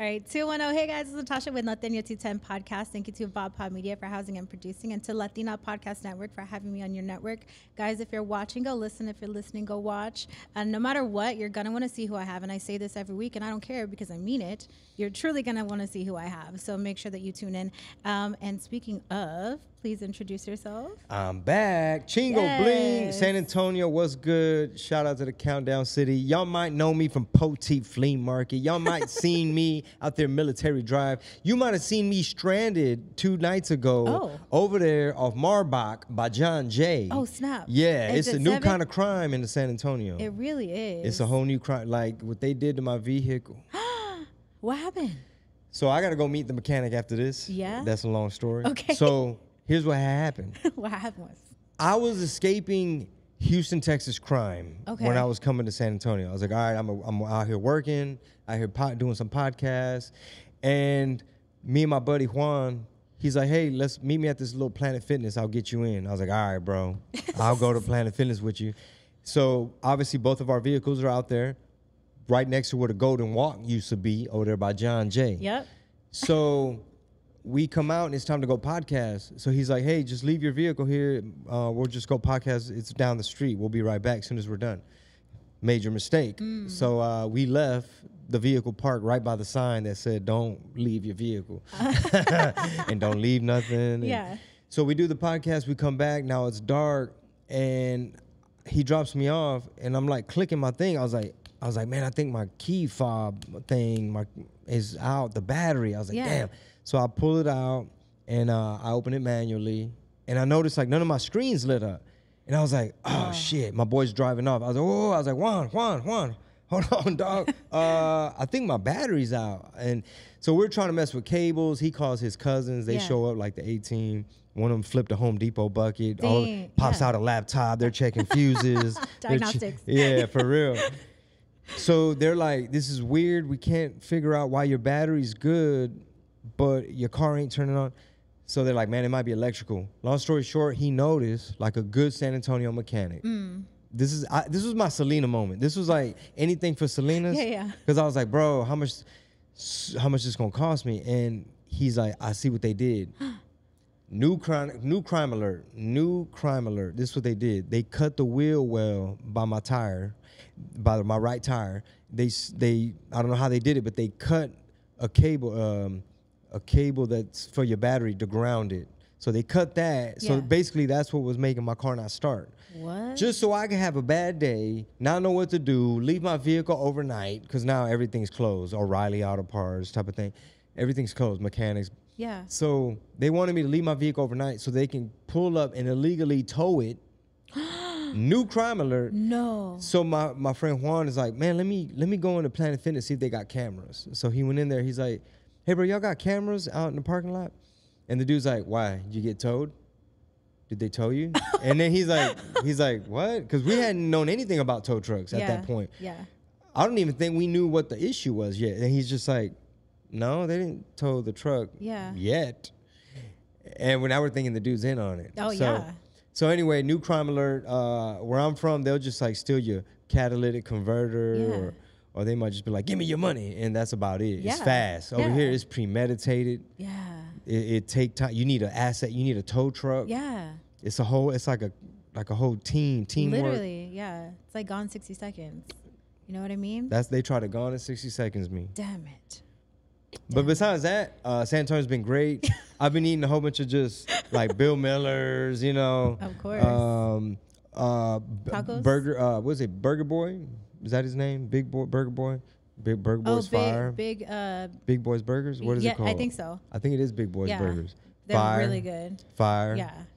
All right, 210. Hey guys, this is Natasha with Latina 210 Podcast. Thank you to Bob Pod Media for housing and producing, and to Latina Podcast Network for having me on your network. Guys, if you're watching, go listen. If you're listening, go watch. No matter what, you're going to want to see who I have. And I say this every week, and I don't care because I mean it. You're truly going to want to see who I have. So make sure that you tune in. And speaking of, please introduce yourself. I'm back. Chingo Bling, San Antonio, what's good? Shout out to the Countdown City. Y'all might know me from Poteet Flea Market. Y'all might seen me out there Military Drive. You might have seen me stranded 2 nights ago over there off Marbach by John Jay. Oh, snap. Yeah, it's a new kind of crime in the San Antonio. It really is. It's a whole new crime. Like what they did to my vehicle. What happened? So I got to go meet the mechanic after this. Yeah? That's a long story. Okay. So here's what happened. What happened was? I was escaping Houston, Texas crime when I was coming to San Antonio. I was like, all right, I'm out here working, out here doing some podcasts. And me and my buddy Juan, he's like, hey, let's meet me at this little Planet Fitness. I'll get you in. I was like, all right, bro. I'll go to Planet Fitness with you. So obviously both of our vehicles are out there right next to where the Golden Walk used to be over there by John Jay. Yep. So we come out and it's time to go podcast. So he's like, hey, just leave your vehicle here. We'll just go podcast. It's down the street. We'll be right back as soon as we're done. Major mistake. So we left the vehicle parked right by the sign that said, don't leave your vehicle. And don't leave nothing. Yeah. So we do the podcast. We come back. Now it's dark. And he drops me off. And I'm like clicking my thing. I was like, man, I think my key fob thing is out, the battery. I was like, damn. So I pull it out and I open it manually, and I noticed like none of my screens lit up, and I was like, oh shit, my boy's driving off. I was like, Juan, hold on, dog. I think my battery's out, and so we're trying to mess with cables. He calls his cousins. They show up like the 18. One of them flipped a Home Depot bucket. Pops out a laptop. They're checking fuses. Diagnostics. Yeah, for real. So they're like, this is weird. We can't figure out why your battery's good, but your car ain't turning on. So they're like, man, it might be electrical. Long story short, he noticed, like a good San Antonio mechanic. This was my Selena moment. This was like anything for Selena's. Yeah. Because I was like, bro, how much is gonna cost me? And he's like, I see what they did. New crime alert. This is what they did. They cut the wheel well by my tire, by my right tire. They I don't know how they did it, but they cut a cable that's for your battery to ground it. So they cut that. So basically that's what was making my car not start. What? Just so I can have a bad day, not know what to do, leave my vehicle overnight, because now everything's closed. O'Reilly Auto Parts type of thing. Everything's closed, mechanics. Yeah. So they wanted me to leave my vehicle overnight so they can pull up and illegally tow it. New crime alert. No. So my friend Juan is like, man, let me go into Planet Fitness, see if they got cameras. So he went in there. He's like, hey, bro, y'all got cameras out in the parking lot? And the dude's like, why? Did you get towed? Did they tow you? And then he's like, what? Because we hadn't known anything about tow trucks at that point. Yeah. I don't even think we knew what the issue was yet. And he's just like, no, they didn't tow the truck yet. And now we're thinking the dude's in on it. So anyway, new crime alert. Where I'm from, they'll just like steal your catalytic converter or they might just be like, give me your money. And that's about it. It's fast. Over here, it's premeditated. Yeah. It take time. You need an asset. You need a tow truck. Yeah. It's like a whole teamwork. Literally, yeah. It's like gone 60 seconds. You know what I mean? They try to gone in 60 seconds me. Damn it. But besides that, San Antonio's been great. I've been eating a whole bunch of just like Bill Miller's, you know. Of course. Tacos? Burger, what is it? Burger Boy? Is that his name? Burger Boy? Big Burger Boy's Fire? Big Boy's Burgers? What is it called? I think so. I think it is Big Boy's Burgers. They're Fire, really good. Fire.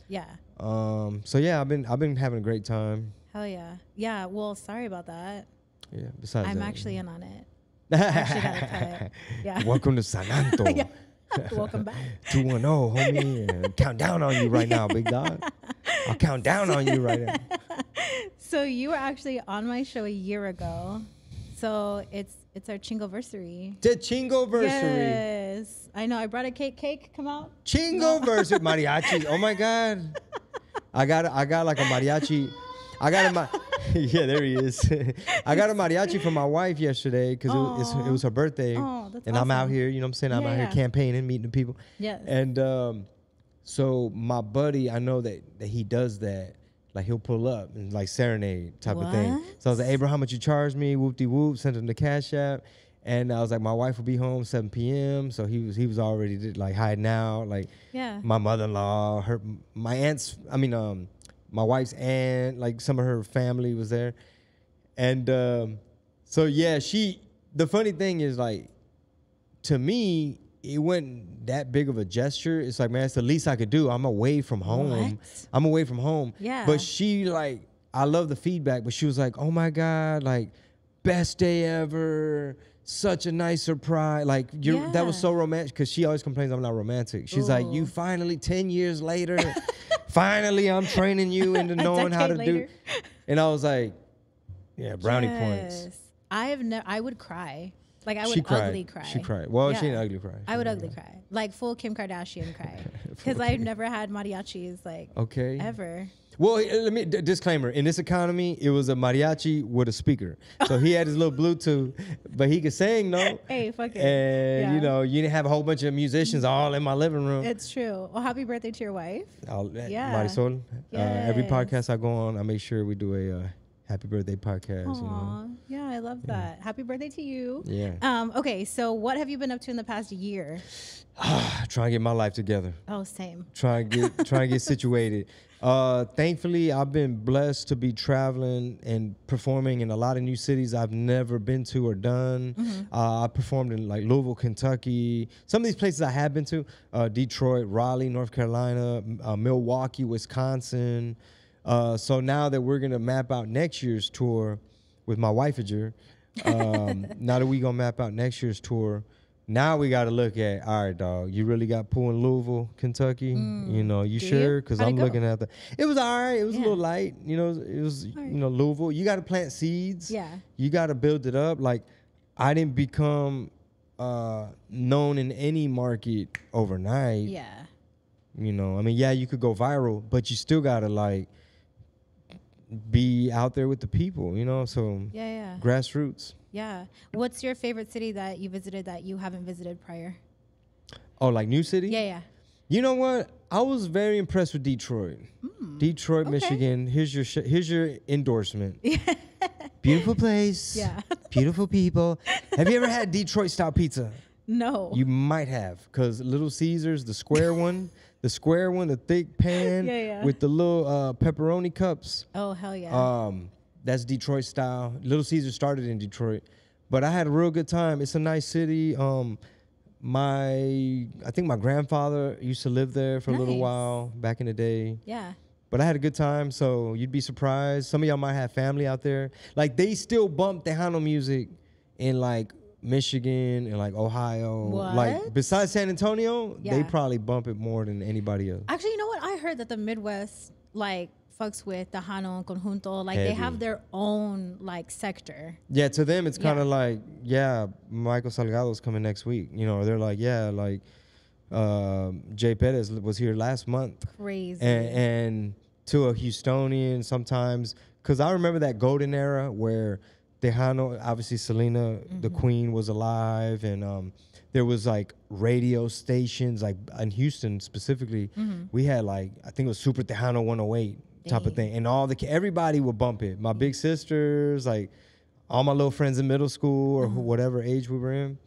Yeah. So yeah, I've been having a great time. Hell yeah. Yeah, well, sorry about that. Yeah, besides I'm that. actually in on it. I actually got to cut it. Yeah. Welcome to San Antonio. Welcome back. 210, homie. And count down on you right now, big dog. I'll count down on you right now. So you were actually on my show a year ago. So it's our Chingoversary. The Chingoversary. Yes. I know. I brought a cake. Come out. Chingoversary. Mariachi. Oh my God. I got like a mariachi. I got a yeah, there he is. I got a mariachi for my wife yesterday because it was her birthday. Oh, that's and awesome. I'm out here, you know what I'm saying? I'm out here campaigning, meeting the people. Yes. And so my buddy, I know that he does that. Like he'll pull up and like serenade type of thing. So I was like, hey bro, how much you charge me? Whoop-de-whoop, sent him the Cash App. And I was like, my wife will be home 7 p.m. So he was already like hiding out. Like my mother-in-law, my wife's aunt, like some of her family was there. And so yeah, the funny thing is like, to me, it wasn't that big of a gesture. It's like, man, it's the least I could do. I'm away from home. Yeah. But she like, I love the feedback, but she was like, oh my God, like best day ever. Such a nice surprise. Like that was so romantic because she always complains I'm not romantic. She's like, you finally 10 years later, finally I'm training you into knowing how to do. And I was like, yeah, brownie points. I would cry. Like I would ugly cry. She cried. Well, she didn't ugly cry. I would ugly cry. Like full Kim Kardashian cry. Because I've never had mariachis like ever. Well, let me disclaimer. In this economy, it was a mariachi with a speaker. So he had his little Bluetooth, but he could sing, no? Hey, fuck it. And, you know, you didn't have a whole bunch of musicians all in my living room. It's true. Well, happy birthday to your wife. Marisol. Every podcast I go on, I make sure we do a happy birthday podcast. Aww, you know? Yeah, I love that. Happy birthday to you. Yeah. Okay, so what have you been up to in the past year? Trying to get my life together. Oh, same. Trying to get situated. Thankfully, I've been blessed to be traveling and performing in a lot of new cities I've never been to or done. I performed in like Louisville, Kentucky. Some of these places I have been to, Detroit, Raleigh, North Carolina, Milwaukee, Wisconsin. So now that we're going to map out next year's tour with my wifeager, now that we going to map out next year's tour, now we got to look at, all right, dog, you really got pool in Louisville, Kentucky? You know, you sure? Because I'm looking at it was all right. It was a little light. You know, it was, you know, Louisville. You got to plant seeds. Yeah. You got to build it up. Like, I didn't become known in any market overnight. Yeah. You know, I mean, yeah, you could go viral, but you still got to, like, be out there with the people, you know? So, grassroots. Yeah. What's your favorite city that you visited that you haven't visited prior? Oh, like new city? Yeah. You know what? I was very impressed with Detroit. Detroit, Michigan. Here's your endorsement. Beautiful place. Yeah. Beautiful people. Have you ever had Detroit style pizza? No. You might have, because Little Caesars, the square one, the thick pan with the little pepperoni cups. Oh, hell yeah. That's Detroit style. Little Caesars started in Detroit, but I had a real good time. It's a nice city. I think my grandfather used to live there for a little while back in the day. Yeah. But I had a good time, so you'd be surprised. Some of y'all might have family out there. Like, they still bump Tejano music in, like, Michigan and, like, Ohio. What? Like, besides San Antonio, they probably bump it more than anybody else. Actually, you know what? I heard that the Midwest, like, fucks with Tejano and Conjunto. Like, they have their own, like, sector. Yeah, to them, it's kind of like, Michael Salgado's coming next week. You know, they're like, Jay Perez was here last month. Crazy. And to a Houstonian sometimes, because I remember that golden era where Tejano, obviously Selena, the queen, was alive, and there was like radio stations, like in Houston specifically, we had like, I think it was Super Tejano 108 type of thing, and everybody would bump it. My big sisters, like all my little friends in middle school or whatever age we were in,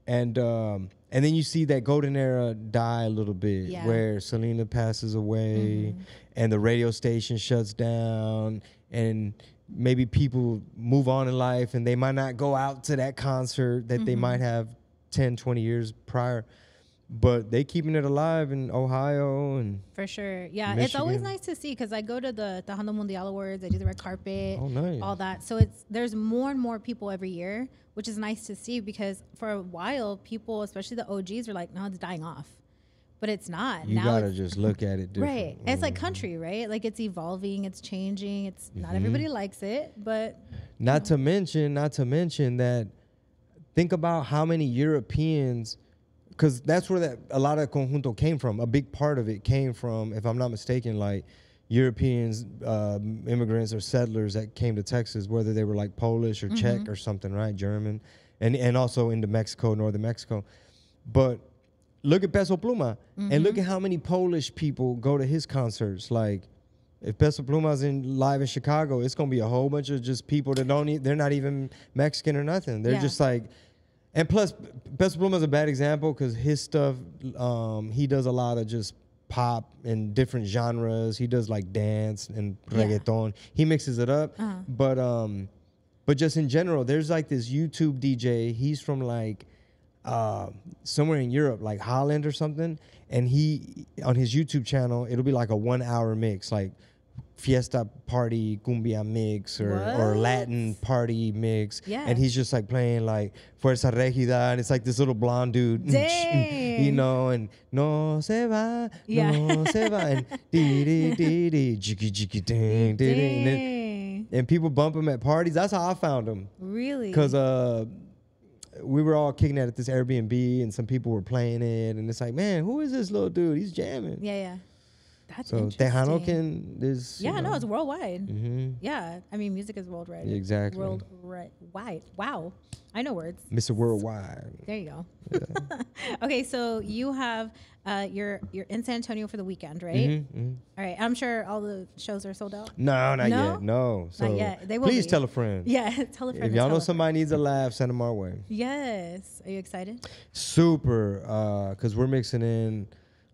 and then you see that golden era die a little bit, where Selena passes away, and the radio station shuts down, and maybe people move on in life, and they might not go out to that concert that they might have 10, 20 years prior. But they keeping it alive in Ohio and for sure. Yeah, Michigan. It's always nice to see, because I go to the Tejano Mundial Awards. I do the red carpet, nice. all that. So there's more and more people every year, which is nice to see, because for a while, people, especially the OGs, are like, no, it's dying off. But it's not. You gotta just look at it different. Right. It's like country, right? Like, it's evolving, it's changing. It's not everybody likes it, but not to mention that, think about how many Europeans, because that's where a lot of conjunto came from. A big part of it came from, if I'm not mistaken, like Europeans, immigrants or settlers that came to Texas, whether they were like Polish or Czech or something, right? German, and also into Mexico, northern Mexico. But look at Peso Pluma, and look at how many Polish people go to his concerts. Like, if Peso Pluma's live in Chicago, it's gonna be a whole bunch of just people that they're not even Mexican or nothing. They're just like, and plus, Peso Pluma's a bad example because his stuff, he does a lot of just pop and different genres. He does like dance and reggaeton. He mixes it up, but just in general, there's like this YouTube DJ. He's from like somewhere in Europe, like Holland or something, and he on his YouTube channel, it'll be like a 1 hour mix, like fiesta party cumbia mix or Latin party mix, and he's just like playing like Fuerza Regida, and it's like this little blonde dude, you know, and no se va, no se va, and dee dee dee dee jiggy jiggy ding ding ding, and people bump him at parties. That's how I found him, really, because we were all kicking it at this Airbnb, and some people were playing it, and it's like, man, who is this little dude? He's jamming. Yeah. That's so Tejano is no, it's worldwide. Yeah, I mean, music is worldwide. Exactly. Worldwide. Wow, I know words. Mr. Worldwide. There you go. Yeah. Okay, so you have you're in San Antonio for the weekend, right? All right, I'm sure all the shows are sold out. No, not yet. No, so not yet. They will please be. Tell a friend. Yeah, tell a friend. If y'all know somebody needs a laugh, send them our way. Yes. Are you excited? Super, because we're mixing in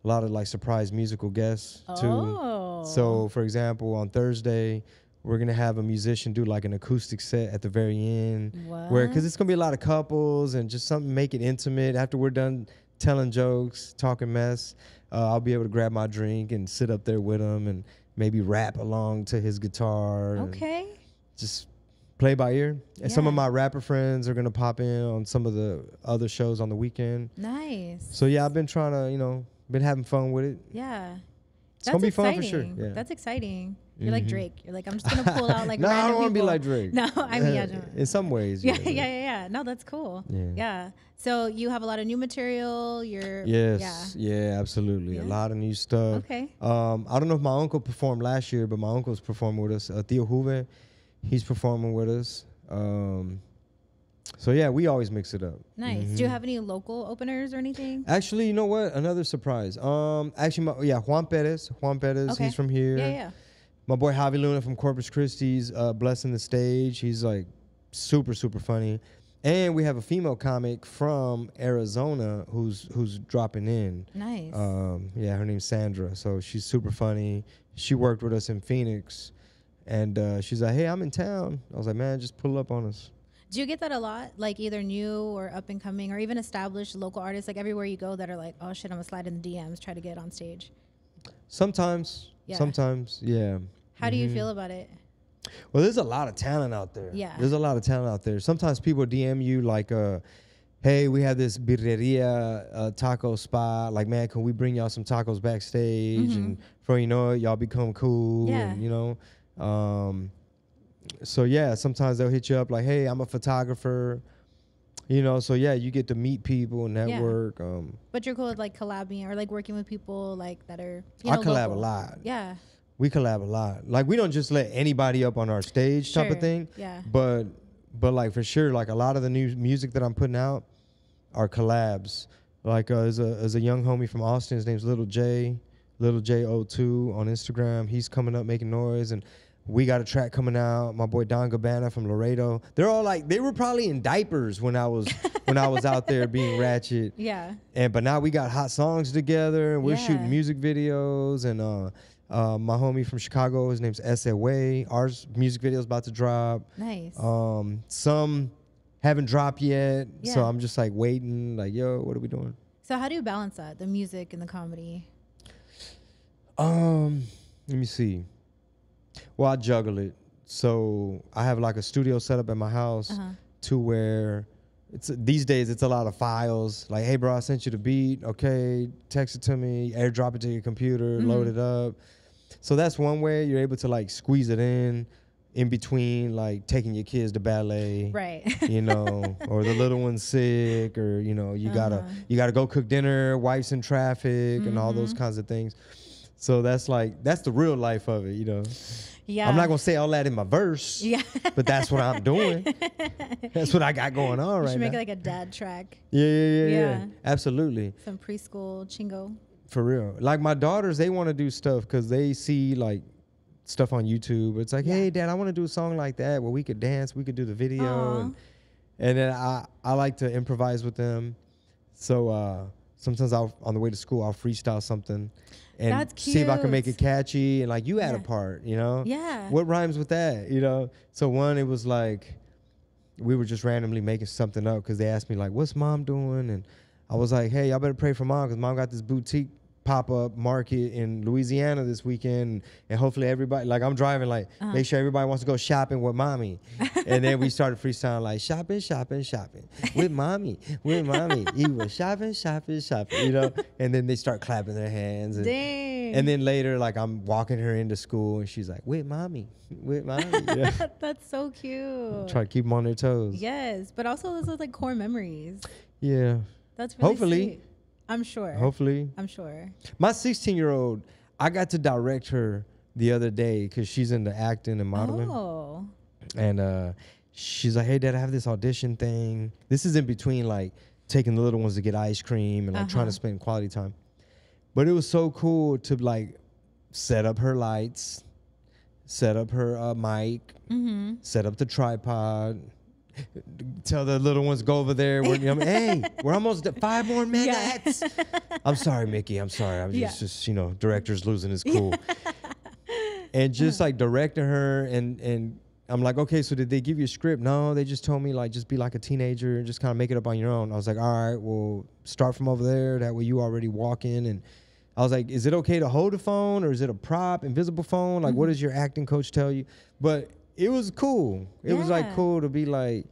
a lot of like surprise musical guests too. So for example, on Thursday, we're gonna have a musician do like an acoustic set at the very end, because it's gonna be a lot of couples and just something make it intimate. After we're done telling jokes, talking mess, I'll be able to grab my drink and sit up there with him and maybe rap along to his guitar. Okay. Just play by ear. And some of my rapper friends are gonna pop in on some of the other shows on the weekend. Nice. So yeah, I've been trying to, been having fun with it. Yeah. It's going to be fun for sure. Yeah. That's exciting. You're like Drake. You're like, I'm just going to pull out like no, random I don't want to be people. like Drake. No, I mean, in some ways. Yeah. No, that's cool. Yeah. So you have a lot of new material. Yes. Yeah, absolutely. A lot of new stuff. Okay. I don't know if my uncle performed last year, but my uncle's performing with us. Theo Juve, he's performing with us. So yeah, we always mix it up. Nice. Do you have any local openers or anything? Actually, you know what? Another surprise. Actually, Juan Perez. Okay. He's from here. Yeah. My boy Javi Luna from Corpus Christi's blessing the stage. He's like super, super funny. And we have a female comic from Arizona who's dropping in. Nice. Her name's Sandra. So she's super funny. She worked with us in Phoenix. And she's like, hey, I'm in town. I was like, man, just pull up on us. Do you get that a lot? Like either new or up and coming or even established local artists, like everywhere you go that are like, oh shit, I'm gonna slide in the DMs, try to get on stage? Sometimes. Yeah. How do you feel about it? Well, there's a lot of talent out there. Yeah. There's a lot of talent out there. Sometimes people DM you like, hey, we have this birreria taco spot. Like, man, can we bring y'all some tacos backstage? And before you know it, y'all become cool. Yeah. And, so yeah, sometimes they'll hit you up like, hey, I'm a photographer, so yeah, you get to meet people and network. But you're cool with like collabing or like working with people like that are, I collab local. a lot. Yeah. We collab a lot. Like, we don't just let anybody up on our stage type of thing. Yeah. But like for sure, like a lot of the new music that I'm putting out are collabs. Like there's a young homie from Austin, his name's Little J02 on Instagram. He's coming up making noise, and we got a track coming out. My boy Don Gabbana from Laredo. They're all like, they were probably in diapers when I was out there being ratchet. Yeah. But now we got hot songs together, and we're shooting music videos. And my homie from Chicago, his name's S.A. Way. Our music video's about to drop. Nice. Some haven't dropped yet, so I'm just like waiting. Like, yo, what are we doing? So how do you balance that, the music and the comedy? Let me see. Well, I juggle it. So I have like a studio set up at my house to where these days it's a lot of files. Like, hey, bro, I sent you the beat. Okay, text it to me, airdrop it to your computer, load it up. So that's one way you're able to like squeeze it in between like taking your kids to ballet, right? Or the little one's sick, or you gotta go cook dinner, wife's in traffic, and all those kinds of things. So that's the real life of it, you know. Yeah. I'm not gonna say all that in my verse. Yeah. But that's what I'm doing. That's what I got going on right should make now. it like a dad track. Yeah. Absolutely. Some preschool Chingo. For real. Like my daughters, they want to do stuff because they see like stuff on YouTube. It's like, hey, Dad, I want to do a song like that where we could dance, we could do the video, and then I like to improvise with them. So sometimes on the way to school, I'll freestyle something and see if I can make it catchy. And like, you add a part, you know? Yeah. What rhymes with that, you know? So one, it was like, we were just randomly making something up because they asked me like, what's Mom doing? And I was like, hey, y'all better pray for Mom because Mom got this boutique pop-up market in Louisiana this weekend, and hopefully everybody, like I'm driving, like make sure everybody wants to go shopping with Mommy. And then we started freestyling like shopping with Mommy. He was shopping, you know. And then they start clapping their hands. And, Dang. And then later, like I'm walking her into school, and she's like, with Mommy. Yeah. That's so cute. Try to keep them on their toes. Yes, but also those are like core memories. Yeah. That's really Hopefully. sweet. I'm sure. Hopefully. I'm sure. My 16-year-old, I got to direct her the other day because she's into acting and modeling. Oh. And she's like, hey, Dad, I have this audition thing. This is in between, like, taking the little ones to get ice cream and, like, trying to spend quality time. But it was so cool to, like, set up her lights, set up her mic, set up the tripod, tell the little ones go over there. Hey, we're almost at 5 more minutes. I'm sorry, Mickey. I'm sorry. I'm just you know, director's losing his cool. And just like directing her, and I'm like, okay, so did they give you a script? No, they just told me like just be like a teenager and just kind of make it up on your own. I was like, all right, well, start from over there. That way you already walk in. And I was like, is it okay to hold a phone or is it a prop, invisible phone? Like, what does your acting coach tell you? But it was cool. It was like cool to be like,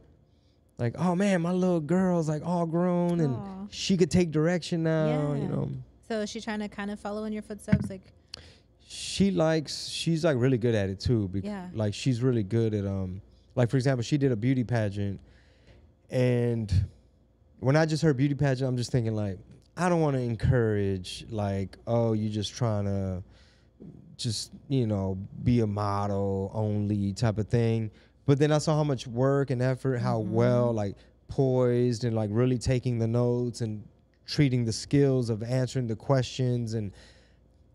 oh man, my little girl's like all grown and she could take direction now, you know. So is she trying to kind of follow in your footsteps? Like, she's like really good at it too. Like she's really good at like for example, she did a beauty pageant, and when I just heard beauty pageant, I'm just thinking like, I don't want to encourage like, oh, you just trying to just, you know, be a model only type of thing. But then I saw how much work and effort, how well like poised and like really taking the notes and treating the skills of answering the questions and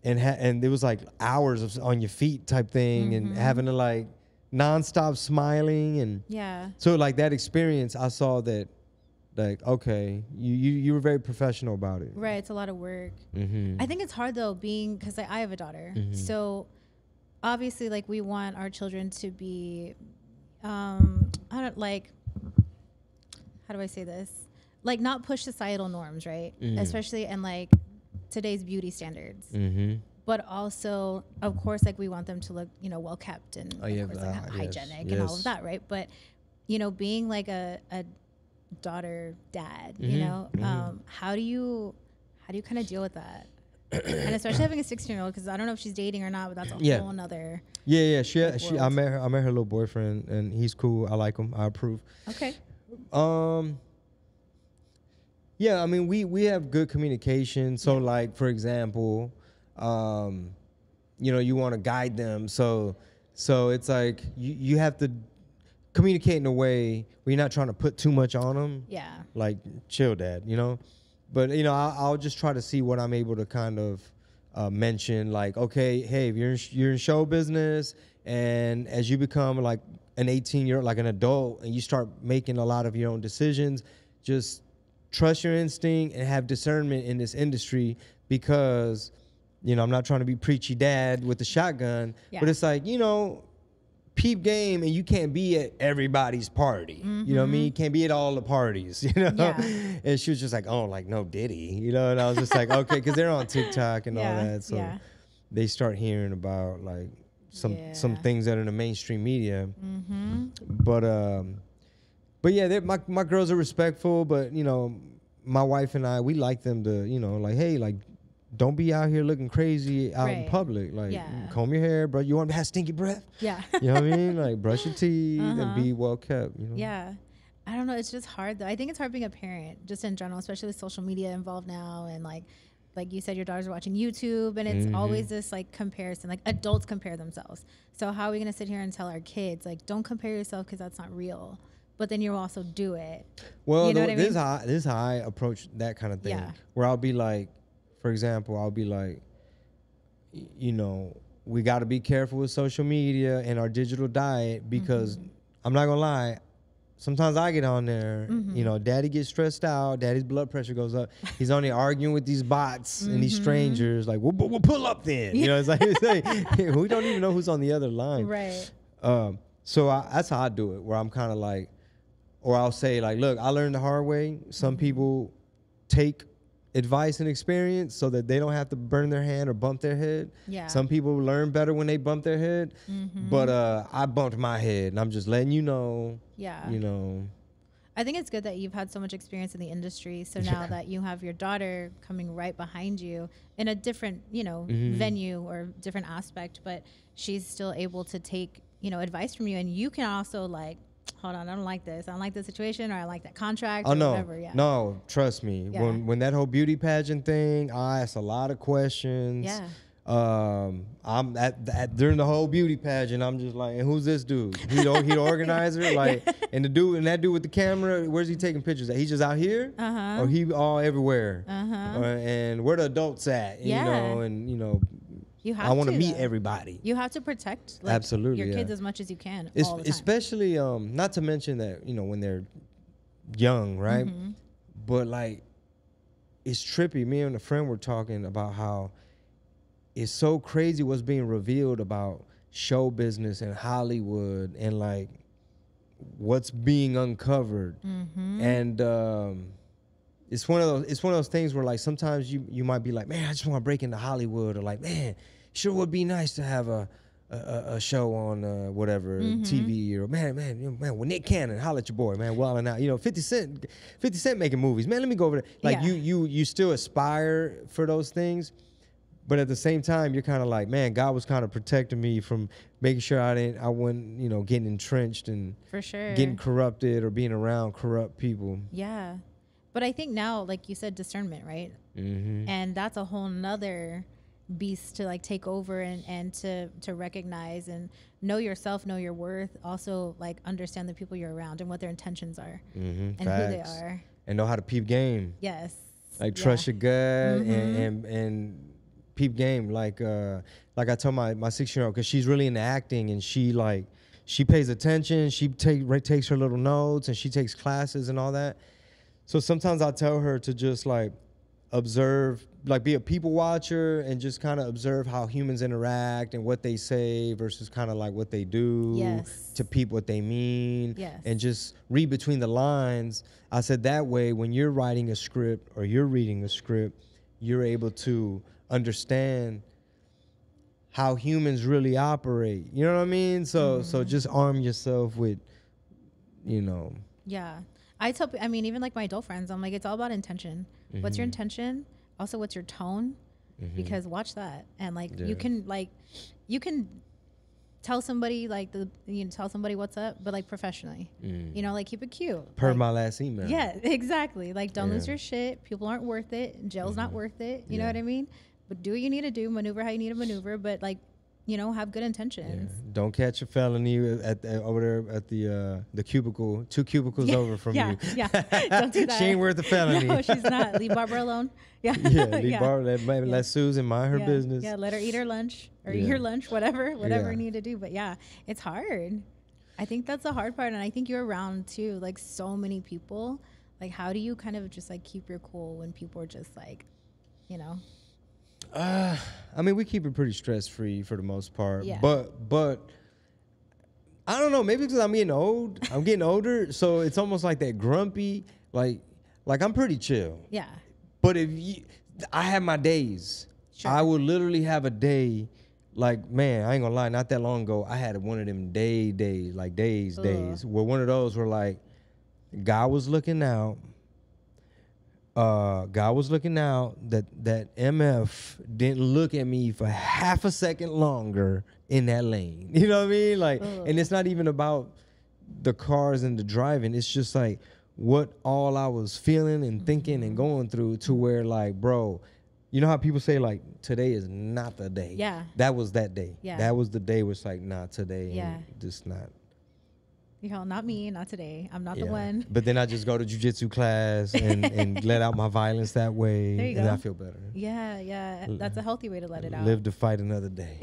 it was like hours of on your feet type thing and having to like nonstop smiling and so like that experience, I saw that like, okay, you were very professional about it. Right, it's a lot of work. I think it's hard though, being because I have a daughter, so obviously like we want our children to be, I don't like, how do I say this? Like not push societal norms, right? Especially in like today's beauty standards. But also, of course, like we want them to look, you know, well kept and of course, like, hygienic and all of that, right? But you know, being like a daughter dad, you know, how do you kind of deal with that? And especially having a 16-year-old, because I don't know if she's dating or not, but that's a whole nother. Yeah. She I met her little boyfriend, and he's cool. I like him. I approve. Okay. Yeah, I mean, we have good communication. So like, for example, you know, you want to guide them. So it's like you have to communicate in a way where you're not trying to put too much on them. Yeah. Like, chill, Dad, you know? But, you know, I'll just try to see what I'm able to kind of mention. Like, okay, hey, if you're in show business, and as you become like an 18-year-old, like an adult, and you start making a lot of your own decisions, just trust your instinct and have discernment in this industry, because, you know, I'm not trying to be preachy dad with the shotgun, but it's like, you know, peep game, and you can't be at everybody's party. You know what I mean? You can't be at all the parties, you know? And she was just like, oh, like, no Diddy, you know? And I was just like, okay, because they're on TikTok and all that. So they start hearing about, like, some things that are in the mainstream media. But yeah, my girls are respectful, but, you know, my wife and I, we like them to, you know, like, hey, like, don't be out here looking crazy out in public. Like, comb your hair, bro. You want to have stinky breath? Yeah. You know what I mean? Like, brush your teeth and be well kept, you know? Yeah. I don't know. It's just hard, though. I think it's hard being a parent, just in general, especially with social media involved now. And, like, like you said, your daughters are watching YouTube, and it's always this like comparison. Like adults compare themselves. So how are we gonna sit here and tell our kids like, don't compare yourself because that's not real? But then you also do it. Well, you know what I mean? this is how I approach that kind of thing. Yeah. Where I'll be like, for example, I'll be like, you know, we got to be careful with social media and our digital diet because I'm not gonna lie. Sometimes I get on there, you know, daddy gets stressed out, daddy's blood pressure goes up. He's only arguing with these bots and these strangers. Like, we'll pull up then. You know, it's like we don't even know who's on the other line. Right. So that's how I do it, where I'm kind of like, or I'll say like, look, I learned the hard way. Some people take advice and experience so that they don't have to burn their hand or bump their head. Yeah. Some people learn better when they bump their head. But I bumped my head, and I'm just letting you know. Yeah. You know. I think it's good that you've had so much experience in the industry. So now that you have your daughter coming right behind you in a different, you know, venue or different aspect, but she's still able to take, you know, advice from you, and you can also like, hold on, I don't like this. I don't like this situation, or I like that contract, or whatever. Yeah. No, trust me. Yeah. When that whole beauty pageant thing, I asked a lot of questions. Yeah. I'm during the whole beauty pageant, I'm just like, and who's this dude? He the organizer, like, and that dude with the camera, where's he taking pictures at? He's just out here, or he all everywhere, and where the adults at? You know, and you know. I want to meet everybody. You have to protect your kids as much as you can all the time. Especially, not to mention that, you know, when they're young, right? But like, it's trippy. Me and a friend were talking about how it's so crazy what's being revealed about show business and Hollywood and like what's being uncovered. And it's one of those things where like sometimes you might be like, man, I just want to break into Hollywood, or like, man, sure would be nice to have a show on whatever TV, or man, with Nick Cannon, holla at your boy, man, wilding out. You know, 50 Cent making movies, man. Let me go over there. Like you still aspire for those things, but at the same time, you're kind of like, man, God was kind of protecting me from making sure I wasn't, you know, getting entrenched and for sure getting corrupted or being around corrupt people. Yeah. But I think now, like you said, discernment, right? And that's a whole nother beast to like take over and to recognize and know yourself, know your worth. Also, like understand the people you're around and what their intentions are and Facts. who they are. And know how to peep game. Yes. Like trust your gut and peep game. Like I told my 6-year-old, because she's really into acting, and she pays attention. She takes her little notes, and she takes classes and all that. So sometimes I tell her to just like observe, like be a people watcher and just kind of observe how humans interact and what they say versus kind of like what they do to peep what they mean, and just read between the lines. I said that way when you're writing a script or you're reading a script, you're able to understand how humans really operate. You know what I mean? So just arm yourself with, you know. Yeah. I mean, even like my adult friends, I'm like, it's all about intention. What's your intention? Also, what's your tone? Because watch that. And like, you can tell somebody tell somebody what's up, but like professionally, you know, like keep it cute. Per like, my last email. Yeah, exactly. Like don't lose your shit. People aren't worth it. Jail's not worth it. You know what I mean? But do what you need to do, maneuver how you need to maneuver, but like, you know, have good intentions. Don't catch a felony over there at the cubicle, 2 cubicles over from you. Yeah, don't do that. She ain't worth a felony. No, she's not. Leave Barbara alone. Yeah. Leave Barbara. Let Susan mind her business. Yeah, let her eat her lunch or eat her lunch, whatever you need to do. But yeah, it's hard. I think that's the hard part. And I think you're around too, like so many people. Like, how do you kind of just like keep your cool when people are just like, you know? I mean, we keep it pretty stress-free for the most part. Yeah. But I don't know. Maybe because I'm getting old. I'm getting older, so it's almost like that grumpy. Like I'm pretty chill. Yeah. But I have my days. Sure. I would literally have a day. Like, man, I ain't gonna lie. Not that long ago, I had one of them days, where one of those were like, God was looking out. That MF didn't look at me for half a second longer in that lane. You know what I mean? Like, and it's not even about the cars and the driving. It's just like what all I was feeling and thinking and going through to where like, bro, You know how people say like today is not the day. Yeah. That was that day. Yeah. That was the day where it's like nah today. Yeah. Just not. You know, not me, not today. I'm not the one. But then I just go to jujitsu class and let out my violence that way. There you and go. I feel better. Yeah, yeah. That's a healthy way to let it out. Live to fight another day.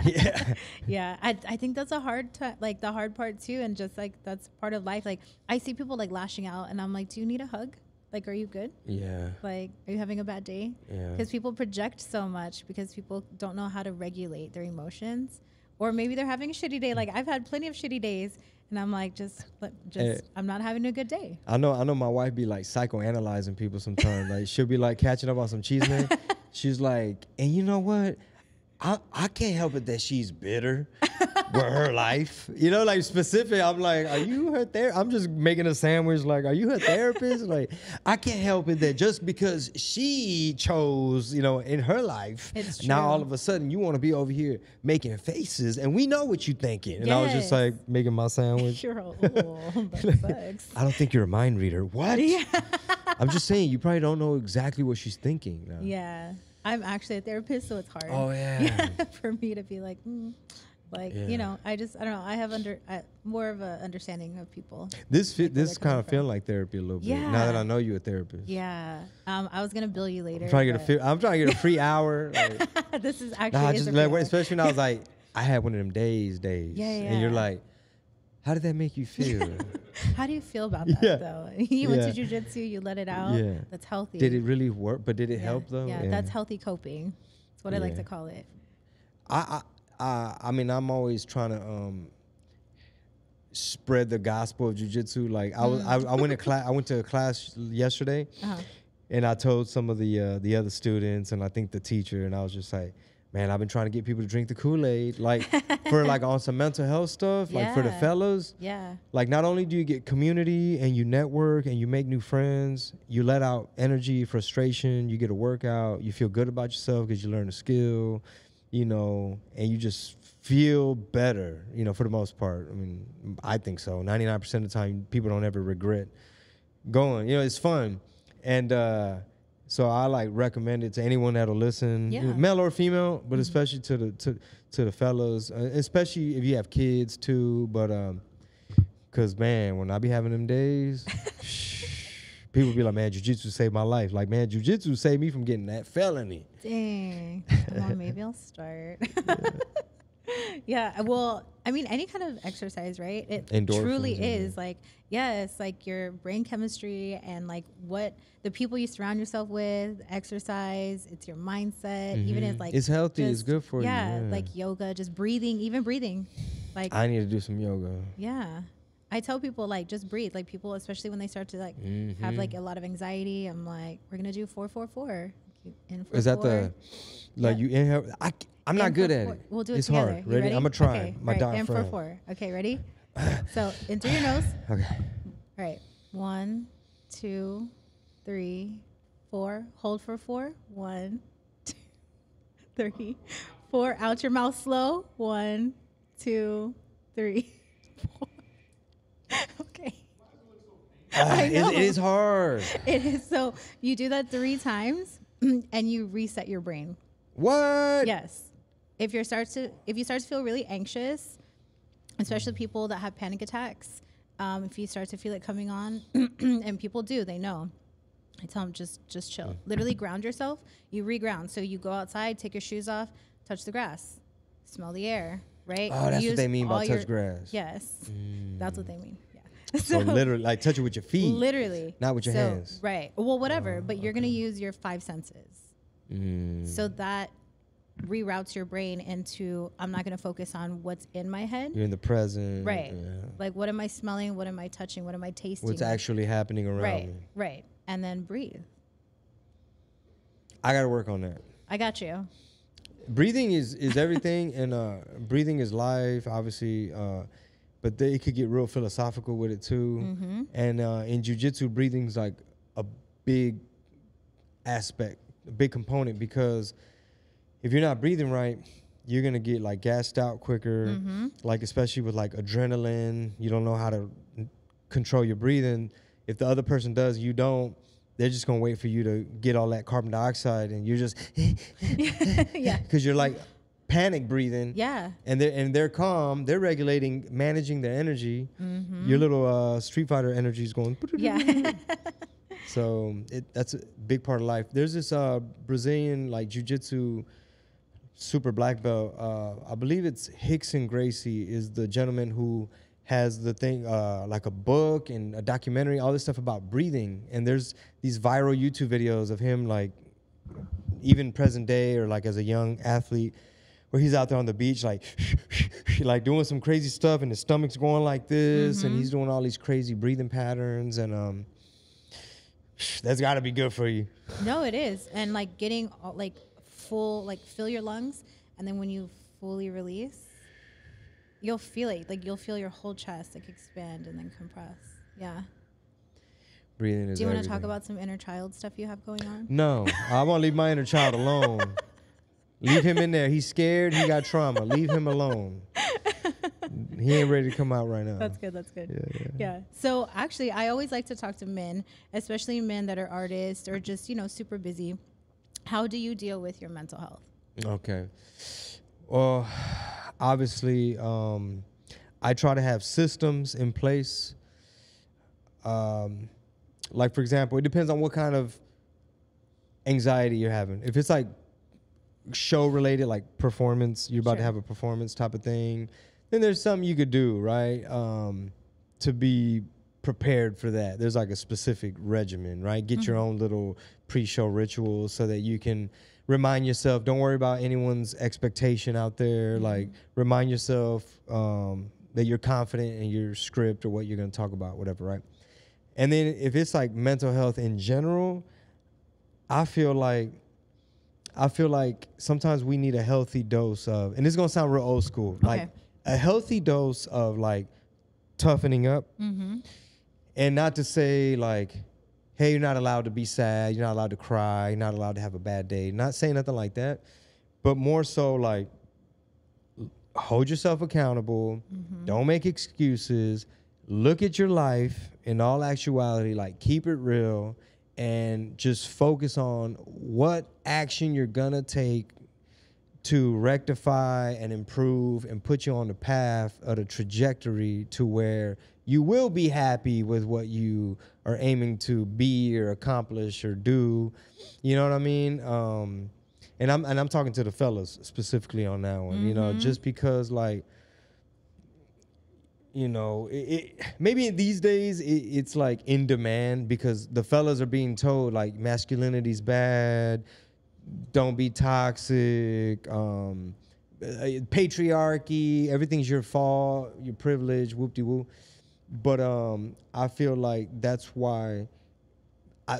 Yeah. Yeah. I think that's a hard like the hard part too, and just like that's part of life. Like I see people like lashing out and I'm like, do you need a hug? Like, are you good? Yeah. Like, are you having a bad day? Yeah. Because people project so much because people don't know how to regulate their emotions. Or maybe they're having a shitty day. Like, I've had plenty of shitty days. And I'm like, I'm not having a good day. I know my wife be like psychoanalyzing people sometimes. Like, she'll be like catching up on some cheese man. She's like, and you know what? I can't help it that she's bitter with her life. You know, like specific. I'm like, are you her therapist? I'm just making a sandwich. Like, are you her therapist? Like, I can't help it that just because she chose, you know, in her life, now all of a sudden you want to be over here making faces, and we know what you're thinking. And I was just like making my sandwich. You're all, that sucks. I don't think you're a mind reader. What? Yeah. I'm just saying, you probably don't know exactly what she's thinking now. Yeah. I'm actually a therapist, so it's hard. Oh, yeah. For me to be like, you know, I don't know. I have more of an understanding of people. This kind of feeling like therapy a little bit. Yeah. Now that I know you're a therapist. Yeah. I was gonna bill you later. I'm trying to get a free hour. Like, this is actually especially when I was like, I had one of them days. Yeah. And you're like, how did that make you feel? How do you feel about that though? You went to jiu-jitsu, you let it out. Yeah. That's healthy. Did it really work? But did it help though? Yeah, that's healthy coping. That's what I like to call it. I mean, I'm always trying to spread the gospel of jiu-jitsu. Like I went to a class yesterday, and I told some of the other students, and I think the teacher, and I was just like, man, I've been trying to get people to drink the Kool-Aid, like for like on some mental health stuff, like for the fellas. Yeah. Like not only do you get community and you network and you make new friends, you let out energy, frustration, you get a workout, you feel good about yourself because you learn a skill, you know, and you just feel better, you know, for the most part. I mean, I think so. 99% of the time, people don't ever regret going. You know, it's fun. And so I like recommend it to anyone that'll listen, male or female, but especially to the fellas, especially if you have kids too. But cause man, when I be having them days, people be like, man, jiu-jitsu saved my life. Like, man, jiu-jitsu saved me from getting that felony. Dang. Well, maybe I'll start. Yeah. Well, I mean, any kind of exercise, right? It Endorphins, truly is like, it's like your brain chemistry and like what the people you surround yourself with, exercise, it's your mindset. Even if like it's healthy, it's good for you. Yeah, like yoga, just breathing, even breathing. Like I need to do some yoga. Yeah. I tell people like just breathe. Like people, especially when they start to like have like a lot of anxiety, I'm like, we're gonna do 4-4-4. In for is that 4. the like you inhale? I'm not good at it. We'll do it it's together. Hard. Ready? I'm gonna try. Okay. My right. diaphragm. In for 4. Okay, ready? So in through your nose. Okay. All right. 1, 2, 3, 4. Hold for 4. 1, 2, 3, 4. Out your mouth slow. 1, 2, 3, 4. Okay. It is hard. It is. So you do that 3 times and you reset your brain. What? Yes. If you start to feel really anxious, especially people that have panic attacks, if you start to feel it coming on, and people do, they know. I tell them just chill. Literally ground yourself. You reground. So you go outside, take your shoes off, touch the grass, smell the air, right? Oh, that's what they mean by touch grass. Yes, that's what they mean. So literally, like touch it with your feet. Literally. Not with your hands. Right. Well, whatever. But you're going to use your 5 senses. So that reroutes your brain into, I'm not going to focus on what's in my head. You're in the present. Right. Yeah. Like, what am I smelling? What am I touching? What am I tasting? What's actually happening around me. Right. And then breathe. I got to work on that. I got you. Breathing is everything. And breathing is life, obviously. But it could get real philosophical with it too. And in jiu-jitsu, breathing's like a big aspect, a big component, because if you're not breathing right, you're gonna get like gassed out quicker. Like especially with like adrenaline, you don't know how to control your breathing. If the other person does, you don't, they're just gonna wait for you to get all that carbon dioxide, and you're just Yeah. because you're like panic breathing. Yeah. And they're calm. They're regulating, managing their energy. Your little Street Fighter energy is going. Yeah. So that's a big part of life. There's this Brazilian like jiu-jitsu super black belt. I believe it's Hickson Gracie is the gentleman who has the thing like a book and a documentary, all this stuff about breathing. And there's these viral YouTube videos of him like even present day or like as a young athlete where he's out there on the beach like like doing some crazy stuff and his stomach's going like this and he's doing all these crazy breathing patterns and that's got to be good for you. No, it is. And like getting like full, like fill your lungs. And then when you fully release, you'll feel it. Like you'll feel your whole chest like expand and then compress. Yeah. Breathing is Do you want to everything. talk about some inner child stuff you have going on? No, I want to leave my inner child alone. Leave him in there. He's scared. He got trauma. Leave him alone. He ain't ready to come out right now. That's good. That's good. Yeah. Yeah. So actually, I always like to talk to men, especially men that are artists or just, super busy. How do you deal with your mental health? Okay. Well, obviously, I try to have systems in place. Like, for example, it depends on what kind of anxiety you're having. If it's like show related, like performance, you're about to have a performance type of thing, then there's something you could do, right? To be prepared for that. There's like a specific regimen, right? Get your own little pre-show rituals so that you can remind yourself, don't worry about anyone's expectation out there. Like remind yourself that you're confident in your script or what you're going to talk about, whatever, right? And then if it's like mental health in general, I feel like sometimes we need a healthy dose of, and this is going to sound real old school, like a healthy dose of like toughening up. And not to say like, hey, you're not allowed to be sad, you're not allowed to cry, you're not allowed to have a bad day. Not saying nothing like that, but more so like hold yourself accountable, don't make excuses, look at your life in all actuality, like keep it real and just focus on what action you're gonna take to rectify and improve and put you on the path of the trajectory to where you will be happy with what you are aiming to be or accomplish or do. You know what I mean? And I'm talking to the fellas specifically on that one, just because like, maybe these days it's like in demand because the fellas are being told like masculinity's bad, don't be toxic, patriarchy, everything's your fault, your privilege, whoop-de-whoop. But I feel like that's why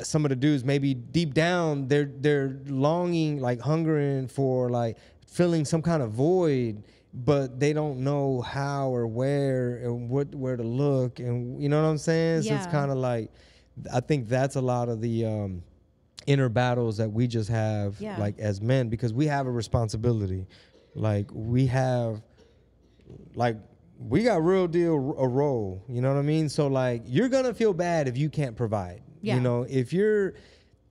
some of the dudes maybe deep down they're longing, like hungering for like filling some kind of void, but they don't know how or where and where to look, and you know what I'm saying? So it's kind of like, I think that's a lot of the inner battles that we just have like as men, because we have a responsibility. Like we got real deal a role, you know what I mean? So like you're gonna feel bad if you can't provide. If you're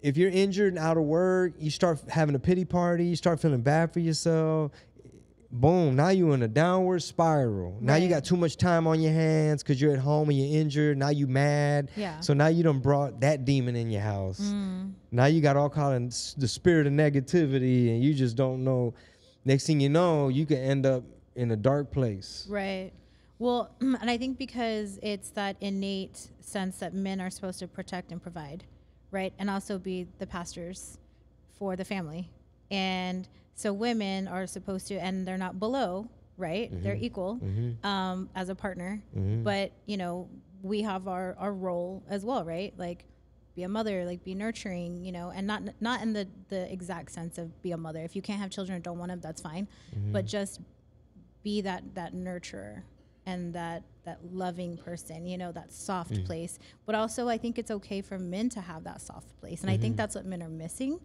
injured and out of work, you start having a pity party, you start feeling bad for yourself. Boom, now you're in a downward spiral. Now you got too much time on your hands because you're at home and you're injured. Now you mad. So now you done brought that demon in your house. Now you got all kind of the spirit of negativity and you just don't know. Next thing you know, you can end up in a dark place. Right. Well, and I think because it's that innate sense that men are supposed to protect and provide, right? And also be the pastors for the family. And so women are supposed to, and they're not below, right? They're equal as a partner. But, we have our role as well, right? Like be a mother, like be nurturing, and not in the exact sense of be a mother. If you can't have children or don't want them, that's fine. But just be that nurturer and that loving person, that soft place. But also I think it's okay for men to have that soft place. And I think that's what men are missing.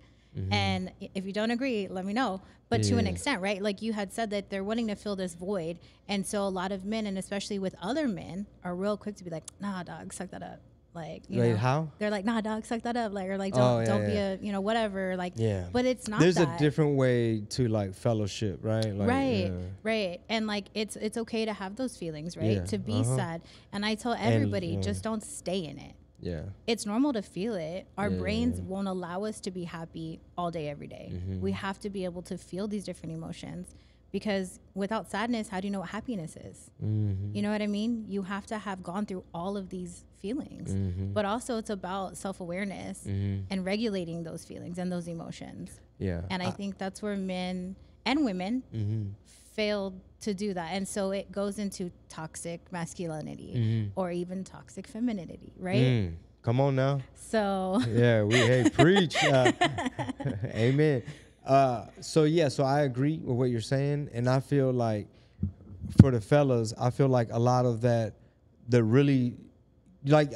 And if you don't agree, let me know. But to an extent, right? Like you had said that they're wanting to fill this void. And so a lot of men, and especially with other men, are real quick to be like, nah, dog, suck that up. Like, how? They're like, nah, dog, suck that up. Like, or like, Oh, don't yeah, be a, whatever. Like, Yeah. but it's not There's that. a different way to like fellowship, right? Like, Right. And like, it's okay to have those feelings, right? Yeah. To be sad. And I tell everybody, And, just don't stay in it. Yeah. It's normal to feel it. Our Yeah. brains won't allow us to be happy all day, every day. Mm-hmm. We have to be able to feel these different emotions, because without sadness, how do you know what happiness is? Mm-hmm. You know what I mean? You have to have gone through all of these feelings, Mm-hmm. but also it's about self-awareness Mm-hmm. and regulating those feelings and those emotions. Yeah. And I think that's where men and women Mm-hmm. failed to do that. And so it goes into toxic masculinity Mm-hmm. or even toxic femininity, right? Mm. Come on now. So Yeah, hey, preach. Amen. So I agree with what you're saying, and I feel like for the fellas, I feel like a lot of that, the really, like